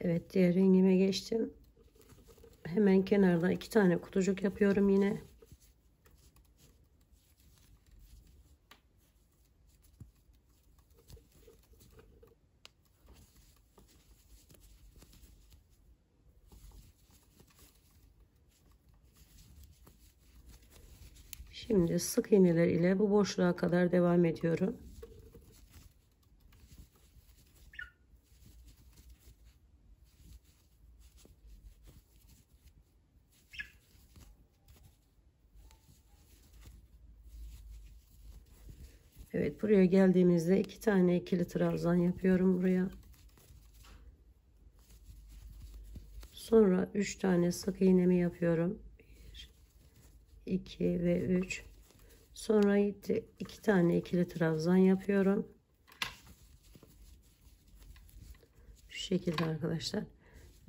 Speaker 1: Evet, diğer rengime geçtim. Hemen kenarda 2 tane kutucuk yapıyorum yine. Şimdi sık iğneler ile bu boşluğa kadar devam ediyorum. Evet, buraya geldiğimizde 2 tane ikili trabzan yapıyorum buraya. Sonra 3 tane sık iğnemi yapıyorum. 1, 2 ve 3. Sonra 2 tane ikili trabzan yapıyorum. Şu şekilde arkadaşlar.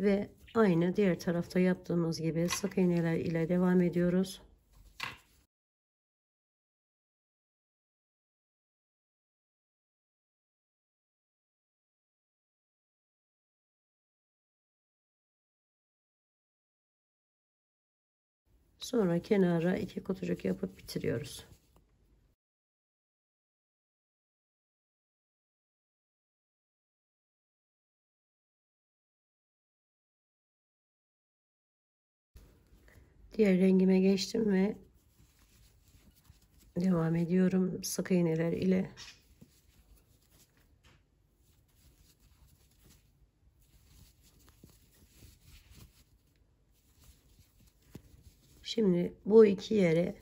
Speaker 1: Ve aynı diğer tarafta yaptığımız gibi sık iğneler ile devam ediyoruz. Sonra kenara 2 kutucuk yapıp bitiriyoruz. Diğer rengime geçtim ve devam ediyorum sık iğneler ile. Şimdi bu iki yere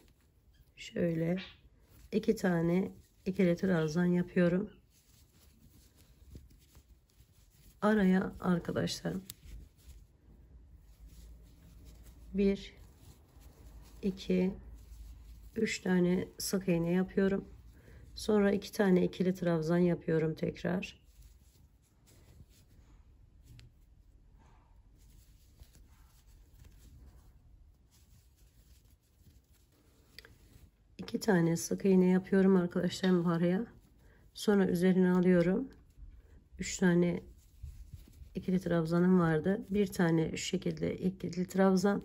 Speaker 1: şöyle 2 tane ikili trabzan yapıyorum. Araya arkadaşlar 1, 2, 3 tane sık iğne yapıyorum. Sonra 2 tane ikili trabzan yapıyorum tekrar. İki tane sık iğne yapıyorum arkadaşlar bu araya. Sonra üzerine alıyorum. 3 tane ikili trabzanım vardı. Bir tane şu şekilde ikili trabzan,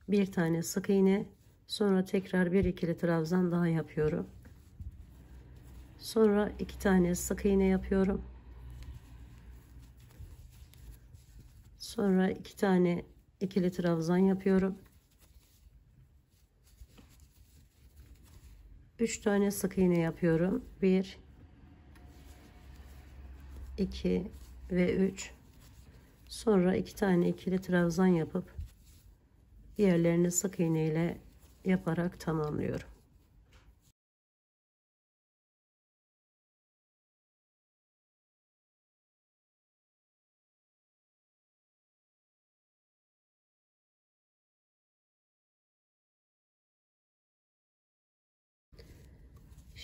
Speaker 1: bir tane sık iğne, sonra tekrar bir ikili trabzan daha yapıyorum. Sonra 2 tane sık iğne yapıyorum. Sonra 2 tane ikili trabzan yapıyorum. 3 tane sık iğne yapıyorum. 1, 2 ve 3. Sonra 2 tane ikili trabzan yapıp diğerlerini sık iğne ile yaparak tamamlıyorum.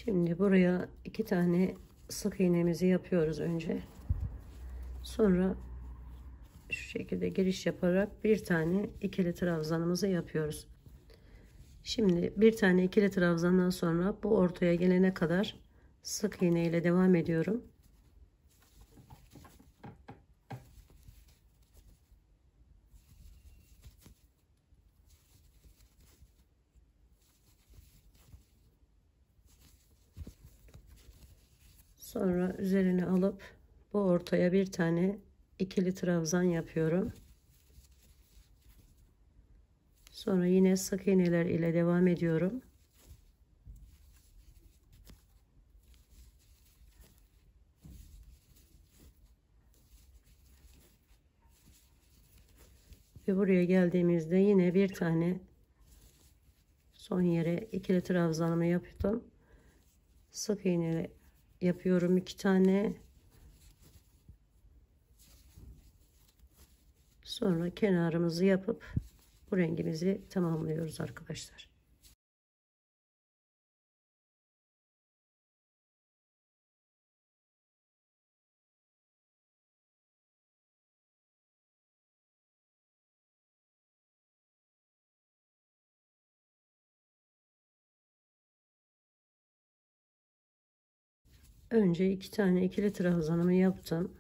Speaker 1: Şimdi buraya 2 tane sık iğnemizi yapıyoruz önce. Sonra şu şekilde giriş yaparak bir tane ikili trabzanımızı yapıyoruz. Şimdi bir tane ikili trabzandan sonra bu ortaya gelene kadar sık iğne ile devam ediyorum. Sonra üzerine alıp bu ortaya bir tane ikili trabzan yapıyorum. Sonra yine sık iğneler ile devam ediyorum. Ve buraya geldiğimizde yine bir tane son yere ikili trabzanımı yaptım. Sık iğne yapıyorum 2 tane. Sonra kenarımızı yapıp bu rengimizi tamamlıyoruz arkadaşlar. Önce 2 tane ikili trabzanımı yaptım.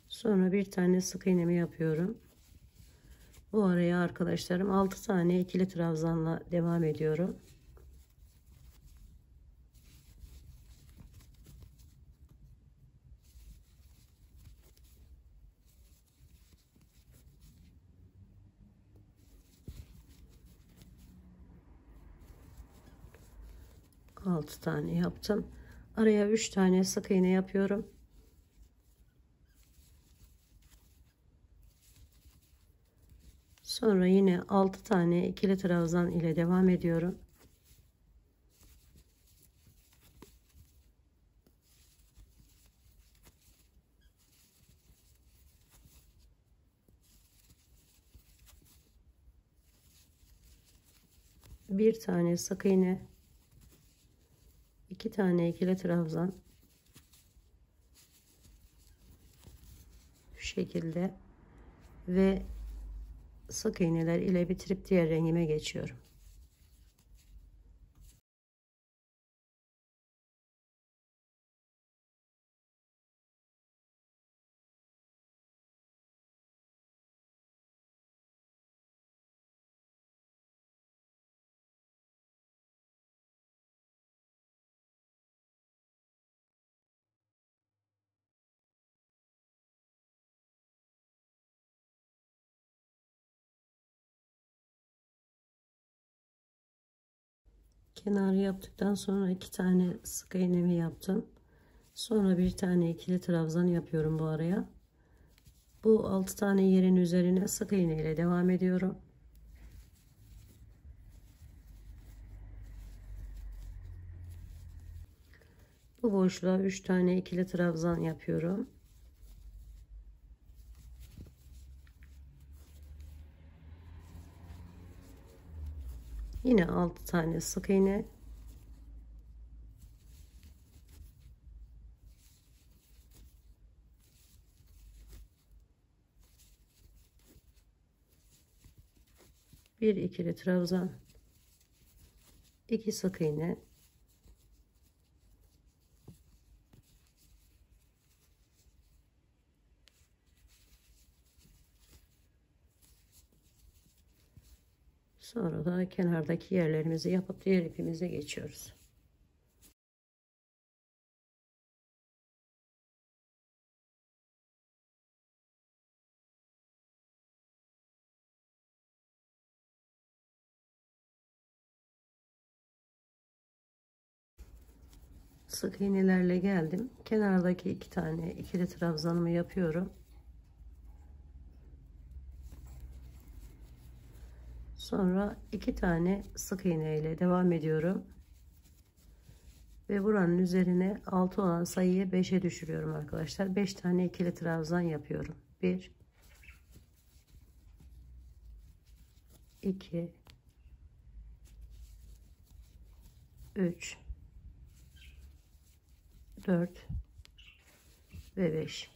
Speaker 1: Sonra bir tane sık iğnemi yapıyorum. Bu araya arkadaşlarım 6 tane ikili trabzanla devam ediyorum. 6 tane yaptım. Araya 3 tane sık iğne yapıyorum. Sonra yine 6 tane ikili trabzan ile devam ediyorum. Bir tane sık iğne, 2 tane ikili trabzan, şu şekilde ve sık iğneler ile bitirip diğer rengime geçiyorum. Kenarı yaptıktan sonra 2 tane sık iğnemi yaptım. Sonra bir tane ikili trabzan yapıyorum bu araya. Bu 6 tane yerin üzerine sık iğne ile devam ediyorum. Bu boşluğa 3 tane ikili trabzan yapıyorum. Yine 6 tane sık iğne. Bir ikili trabzan. 2 sık iğne. Sonra da kenardaki yerlerimizi yapıp diğer ipimize geçiyoruz. Sık iğnelerle geldim. Kenardaki 2 tane ikili trabzanımı yapıyorum. Sonra 2 tane sık iğne ile devam ediyorum. Ve buranın üzerine 6 olan sayıyı 5'e düşürüyorum arkadaşlar. 5 tane ikili trabzan yapıyorum. 1 2 3 4 ve 5.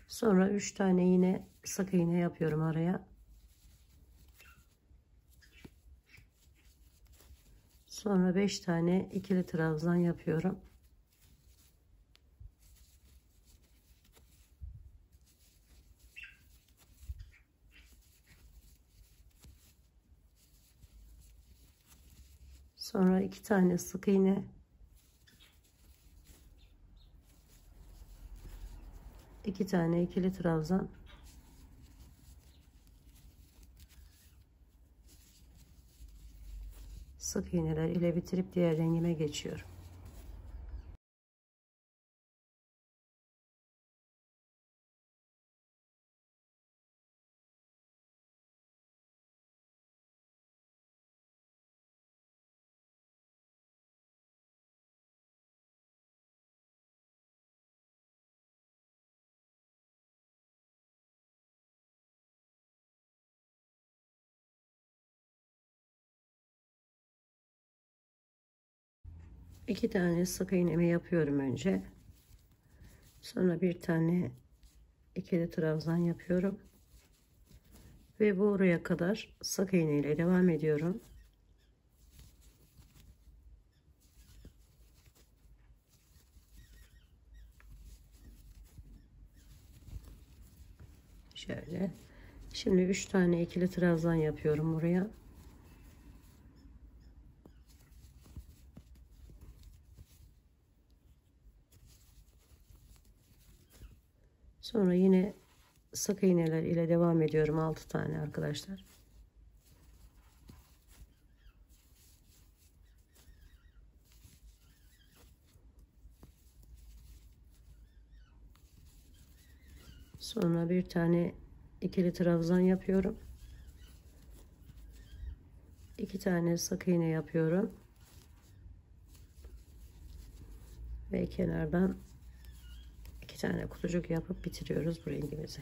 Speaker 1: Sonra 3 tane yine sık iğne yapıyorum araya. Sonra 5 tane ikili trabzan yapıyorum. Sonra 2 tane sık iğne. 2 tane ikili trabzan. Sık iğneler ile bitirip diğer rengime geçiyorum. İki tane sık iğnemi yapıyorum önce. Sonra bir tane ikili trabzan yapıyorum. Ve buraya kadar sık iğne ile devam ediyorum. Şöyle. Şimdi 3 tane ikili trabzan yapıyorum buraya. Sonra yine sık iğneler ile devam ediyorum. 6 tane arkadaşlar. Sonra bir tane ikili trabzan yapıyorum. 2 tane sık iğne yapıyorum. Ve kenardan 2 tane kutucuk yapıp bitiriyoruz bu rengimizi.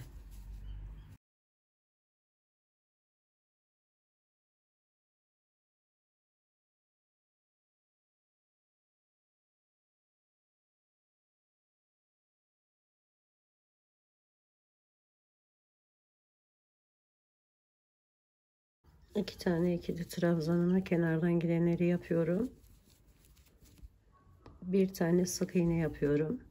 Speaker 1: İki tane ikili trabzanıma kenardan gidenleri yapıyorum. Bir tane sık iğne yapıyorum.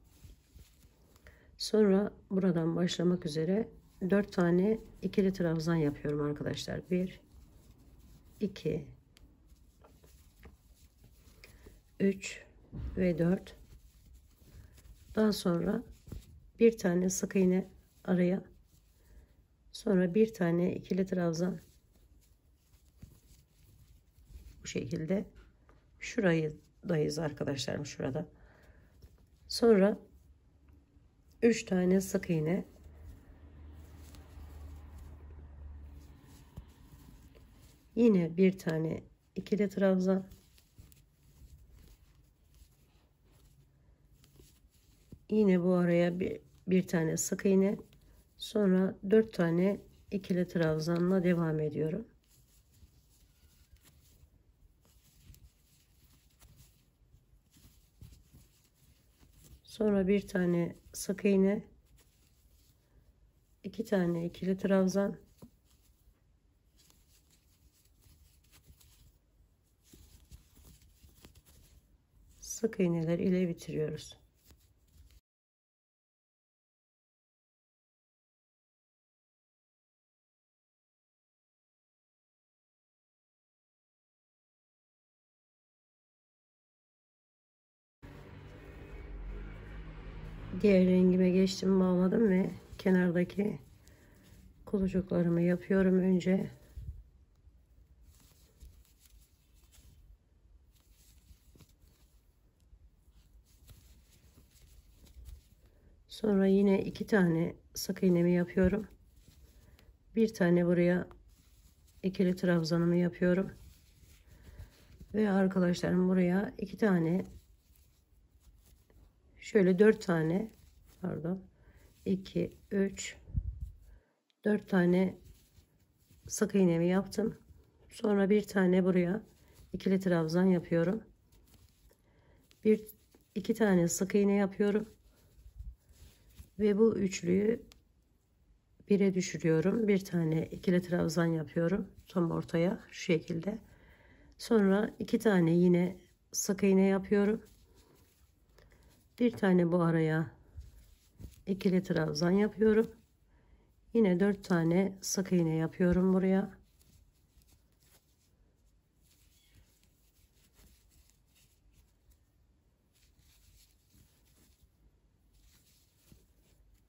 Speaker 1: Sonra buradan başlamak üzere 4 tane ikili trabzan yapıyorum arkadaşlar. 1 2 3 ve 4. Daha sonra bir tane sık iğne araya, sonra bir tane ikili trabzan, bu şekilde şurayı dayız arkadaşlarım, şurada. Sonra 3 tane sık iğne, yine bir tane ikili trabzan, yine bu araya bir tane sık iğne, sonra 4 tane ikili trabzanla devam ediyorum. Sonra bir tane sık iğne, 2 tane ikili trabzan, sık iğneler ile bitiriyoruz. Diğer rengime geçtim, bağladım ve kenardaki kulucuklarımı yapıyorum önce. Sonra yine 2 tane sık iğnemi yapıyorum. Bir tane buraya ikili trabzanımı yapıyorum. Ve arkadaşlarım buraya 2 tane, şöyle 4 tane, pardon, 2 3 4 tane sık iğnemi yaptım. Sonra bir tane buraya ikili trabzan yapıyorum. 2 tane sık iğne yapıyorum. Ve bu üçlüyü 1'e düşürüyorum. Bir tane ikili trabzan yapıyorum tam ortaya, şu şekilde. Sonra 2 tane yine sık iğne yapıyorum. Bir tane bu araya ikili trabzan yapıyorum. Yine 4 tane sık iğne yapıyorum buraya.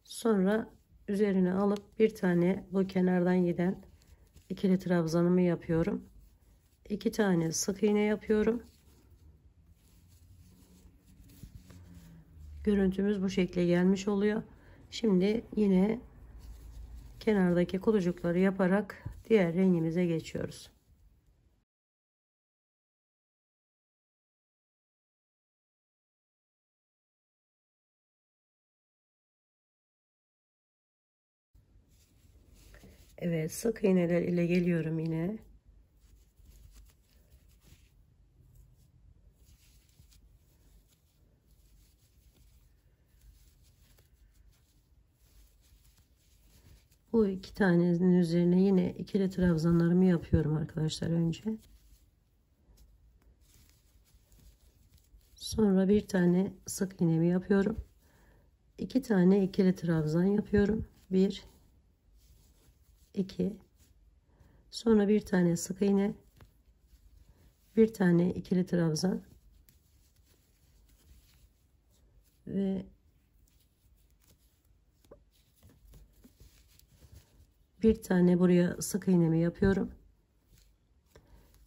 Speaker 1: Sonra üzerine alıp bir tane bu kenardan giden ikili trabzanımı yapıyorum. 2 tane sık iğne yapıyorum. Görüntümüz bu şekilde gelmiş oluyor. Şimdi yine kenardaki kulucukları yaparak diğer rengimize geçiyoruz. Evet, sık iğneler ile geliyorum yine. Bu 2 tanenin üzerine yine ikili trabzanlarımı yapıyorum arkadaşlar önce. Sonra bir tane sık iğnemi yapıyorum. 2 tane ikili trabzan yapıyorum. 1 2, sonra bir tane sık iğne, bir tane ikili trabzan ve bir tane buraya sık iğnemi yapıyorum.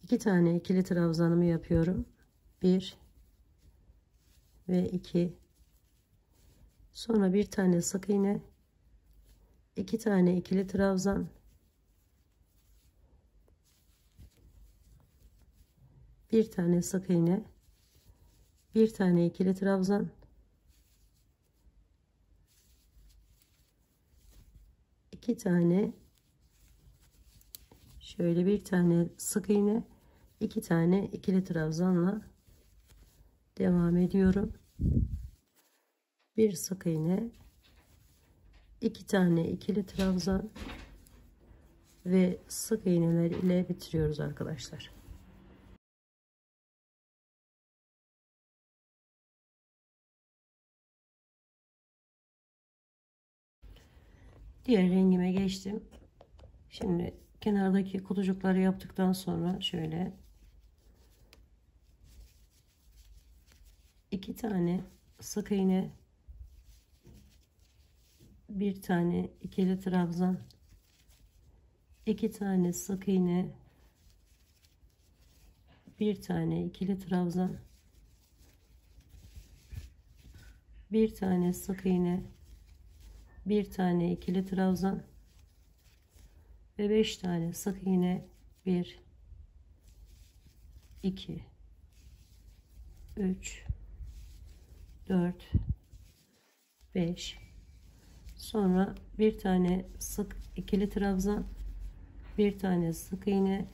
Speaker 1: 2 tane ikili trabzanımı yapıyorum. 1 ve 2, sonra bir tane sık iğne, 2 tane ikili trabzan, bir tane sık iğne, bir tane ikili trabzan, 2 tane şöyle, bir tane sık iğne, 2 tane ikili trabzanla devam ediyorum. Bir sık iğne, 2 tane ikili trabzan ve sık iğneler ile bitiriyoruz arkadaşlar. Diğer rengime geçtim. Şimdi kenardaki kutucukları yaptıktan sonra şöyle 2 tane sık iğne, bir tane ikili trabzan, 2 tane sık iğne, bir tane ikili trabzan, bir tane sık iğne, bir tane ikili trabzan ve 5 tane sık iğne. 1 2 3 4 5, sonra bir tane sık ikili trabzan, bir tane sık iğne,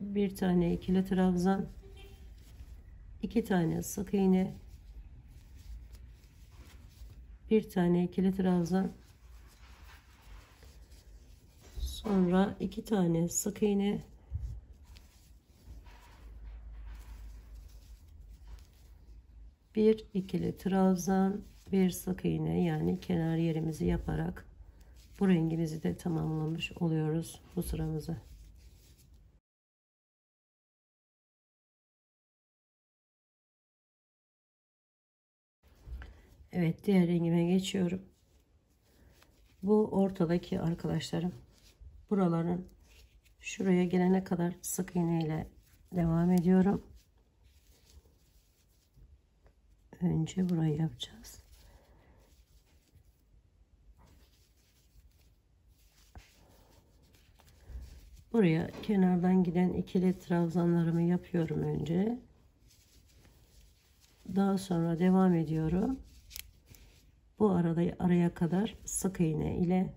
Speaker 1: bir tane ikili trabzan, 2 tane sık iğne, bir tane ikili trabzan, sonra 2 tane sık iğne, bir ikili trabzan, bir sık iğne, yani kenar yerimizi yaparak bu rengimizi de tamamlamış oluyoruz bu sıramızı. Evet, diğer rengime geçiyorum. Bu ortadaki arkadaşlarım, buraların şuraya gelene kadar sık iğne ile devam ediyorum. Önce burayı yapacağız. Buraya kenardan giden ikili trabzanlarımı yapıyorum önce. Daha sonra devam ediyorum. Bu araya kadar sık iğne ile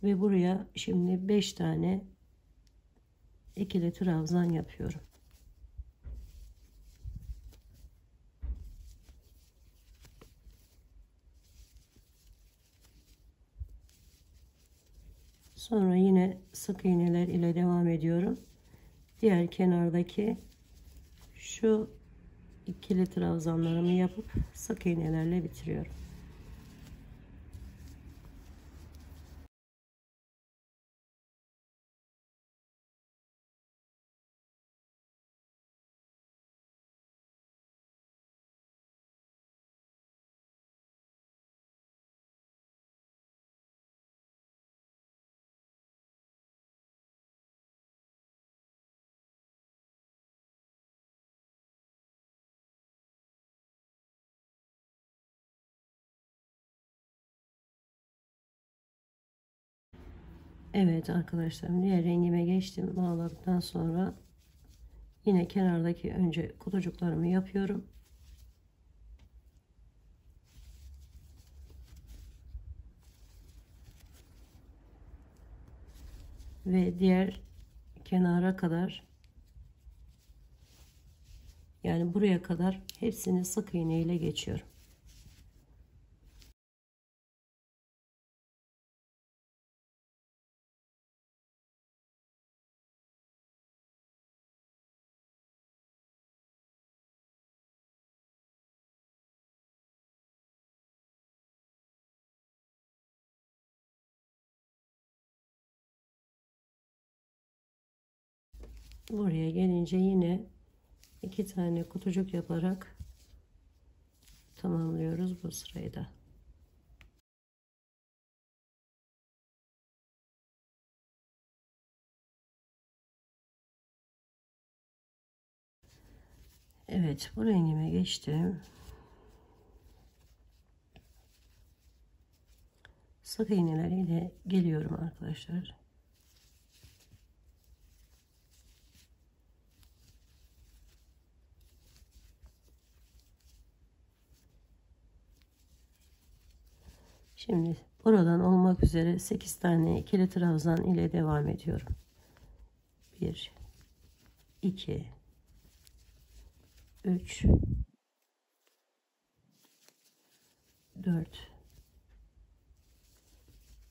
Speaker 1: ve buraya şimdi 5 tane ikili trabzan yapıyorum. Sonra yine sık iğneler ile devam ediyorum. Diğer kenardaki şu ikili trabzanlarımı yapıp sık iğnelerle bitiriyorum. Evet arkadaşlar, diğer rengime geçtim. Bağladıktan sonra yine kenardaki önce kutucuklarımı yapıyorum. Ve diğer kenara kadar, yani buraya kadar hepsini sık iğne ile geçiyorum. Buraya gelince yine 2 tane kutucuk yaparak tamamlıyoruz bu sırayı da. Evet, bu rengime geçtim. Sık iğneleriyle geliyorum arkadaşlar. Şimdi buradan olmak üzere 8 tane ikili trabzan ile devam ediyorum. 1 2 3 4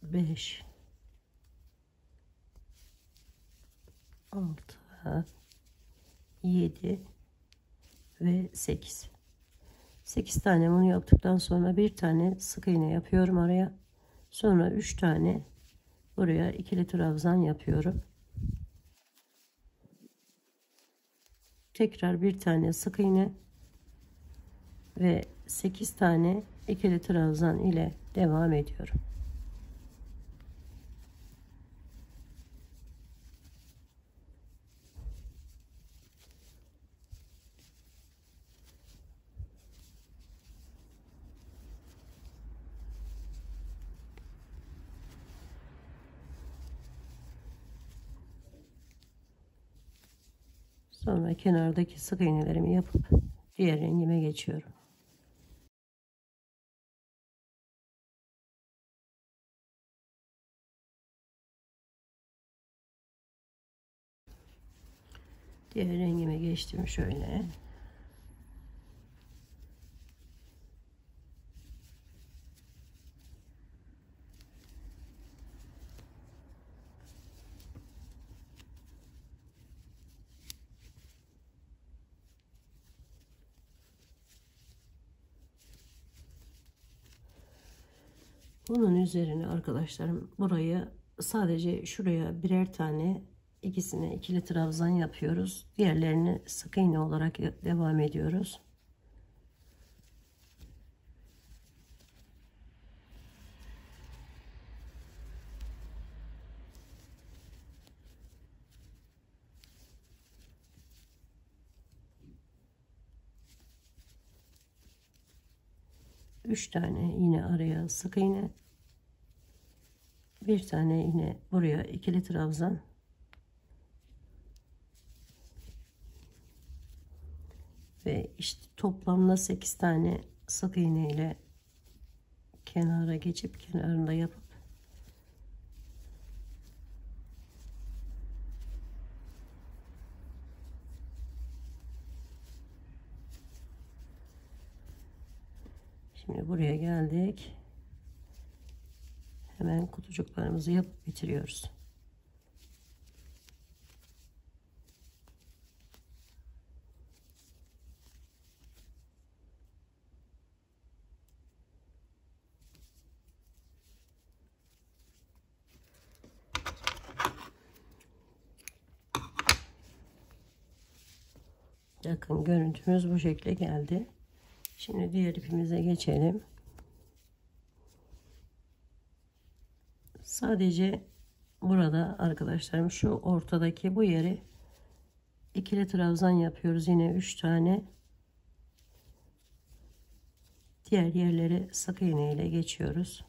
Speaker 1: 5 6 7 ve 8. 8 tane bunu yaptıktan sonra bir tane sık iğne yapıyorum araya. Sonra 3 tane buraya ikili trabzan yapıyorum. Tekrar bir tane sık iğne ve 8 tane ikili trabzan ile devam ediyorum. Sonra kenardaki sık iğnelerimi yapıp diğer rengime geçiyorum. Diğer rengime geçtim şöyle. Bunun üzerine arkadaşlarım burayı sadece şuraya birer tane, ikisine ikili trabzan yapıyoruz. Diğerlerini sık iğne olarak devam ediyoruz. Üç tane yine araya sık iğne, bir tane yine buraya ikili trabzan ve işte toplamda 8 tane sık iğne ile kenara geçip kenarında yapıp şimdi buraya geldik. Hemen kutucuklarımızı yapıp bitiriyoruz. Bakın görüntümüz bu şekilde geldi. Şimdi diğer ipimize geçelim. Sadece burada arkadaşlarım şu ortadaki bu yeri ikili trabzan yapıyoruz. Yine 3 tane. Diğer yerleri sık iğne ile geçiyoruz.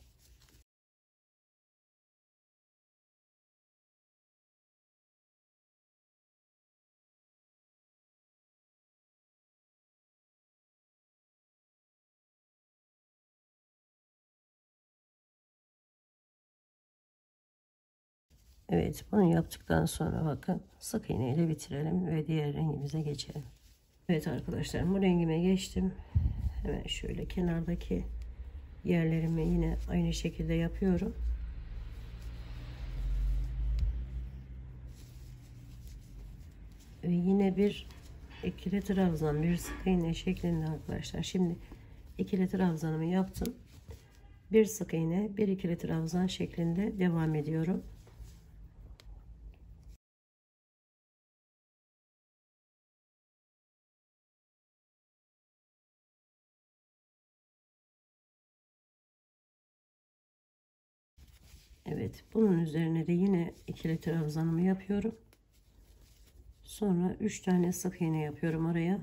Speaker 1: Evet, bunu yaptıktan sonra bakın sık iğne ile bitirelim ve diğer rengimize geçelim. Evet arkadaşlar, bu rengime geçtim. Hemen şöyle kenardaki yerlerimi yine aynı şekilde yapıyorum. Ve yine bir ikili trabzan, bir sık iğne şeklinde arkadaşlar. Şimdi ikili trabzanımı yaptım. Bir sık iğne, bir ikili trabzan şeklinde devam ediyorum. Evet, bunun üzerine de yine ikili trabzanımı yapıyorum. Sonra 3 tane sık iğne yapıyorum araya.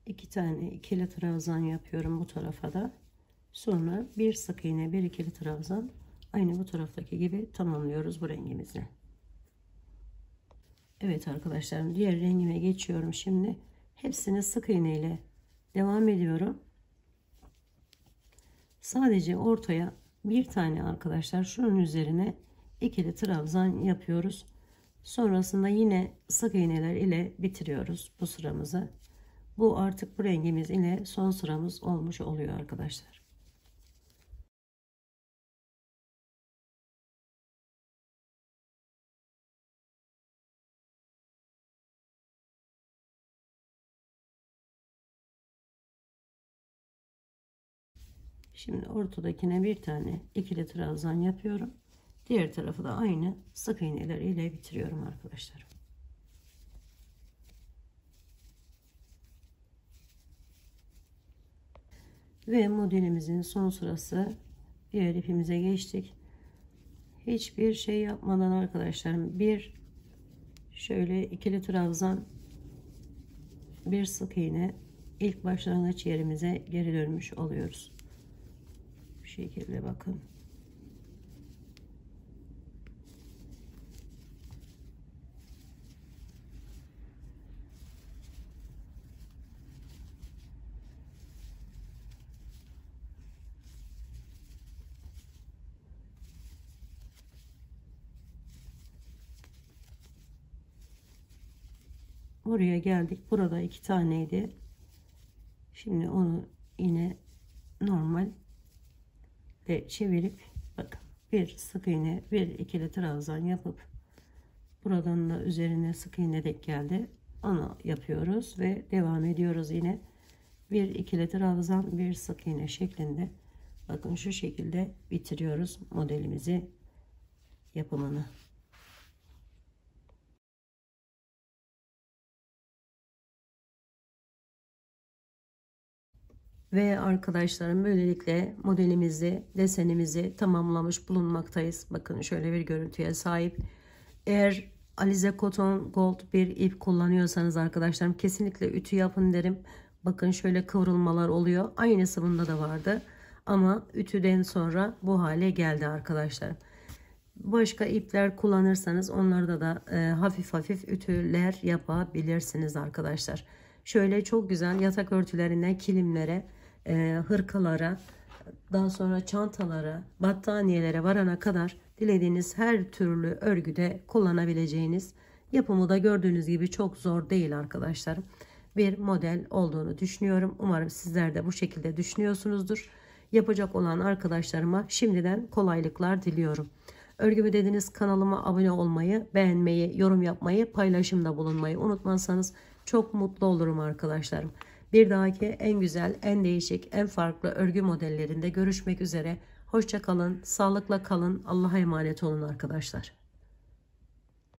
Speaker 1: 2 tane ikili trabzan yapıyorum bu tarafa da. Sonra bir sık iğne, bir ikili trabzan, aynı bu taraftaki gibi tamamlıyoruz bu rengimizi. Evet arkadaşlarım, diğer rengime geçiyorum şimdi. Hepsini sık iğne ile devam ediyorum. Sadece ortaya bir tane arkadaşlar şunun üzerine ikili trabzan yapıyoruz. Sonrasında yine sık iğneler ile bitiriyoruz bu sıramızı. Bu artık bu rengimiz ile son sıramız olmuş oluyor arkadaşlar. Şimdi ortadakine bir tane ikili trabzan yapıyorum. Diğer tarafı da aynı sık iğneler ile bitiriyorum arkadaşlar. Ve modelimizin son sırası, diğer ipimize geçtik. Hiçbir şey yapmadan arkadaşlarım bir şöyle ikili trabzan, bir sık iğne, ilk başlangıç yerimize geri dönmüş oluyoruz. Bu şekilde bakın. Buraya geldik. Burada 2 taneydi. Şimdi onu yine normal de çevirip bakın, bir sık iğne, bir ikili trabzan yapıp buradan da üzerine sık iğne denk geldi. Onu yapıyoruz ve devam ediyoruz yine. Bir ikili trabzan, bir sık iğne şeklinde. Bakın şu şekilde bitiriyoruz modelimizi yapımını. Ve arkadaşlarım, böylelikle modelimizi, desenimizi tamamlamış bulunmaktayız. Bakın şöyle bir görüntüye sahip. Eğer Alize Cotton Gold bir ip kullanıyorsanız arkadaşlarım, kesinlikle ütü yapın derim. Bakın şöyle kıvrılmalar oluyor. Aynısı bunda da vardı. Ama ütüden sonra bu hale geldi arkadaşlar. Başka ipler kullanırsanız onlarda da hafif hafif ütüler yapabilirsiniz arkadaşlar. Şöyle çok güzel yatak örtülerinden kilimlere, hırkalara, daha sonra çantalara, battaniyelere varana kadar dilediğiniz her türlü örgüde kullanabileceğiniz, yapımı da gördüğünüz gibi çok zor değil arkadaşlar. Bir model olduğunu düşünüyorum. Umarım sizler de bu şekilde düşünüyorsunuzdur. Yapacak olan arkadaşlarıma şimdiden kolaylıklar diliyorum. Örgümü dediniz kanalıma abone olmayı, beğenmeyi, yorum yapmayı, paylaşımda bulunmayı unutmazsanız çok mutlu olurum arkadaşlarım. Bir dahaki en güzel, en değişik, en farklı örgü modellerinde görüşmek üzere. Hoşça kalın, sağlıkla kalın, Allah'a emanet olun arkadaşlar.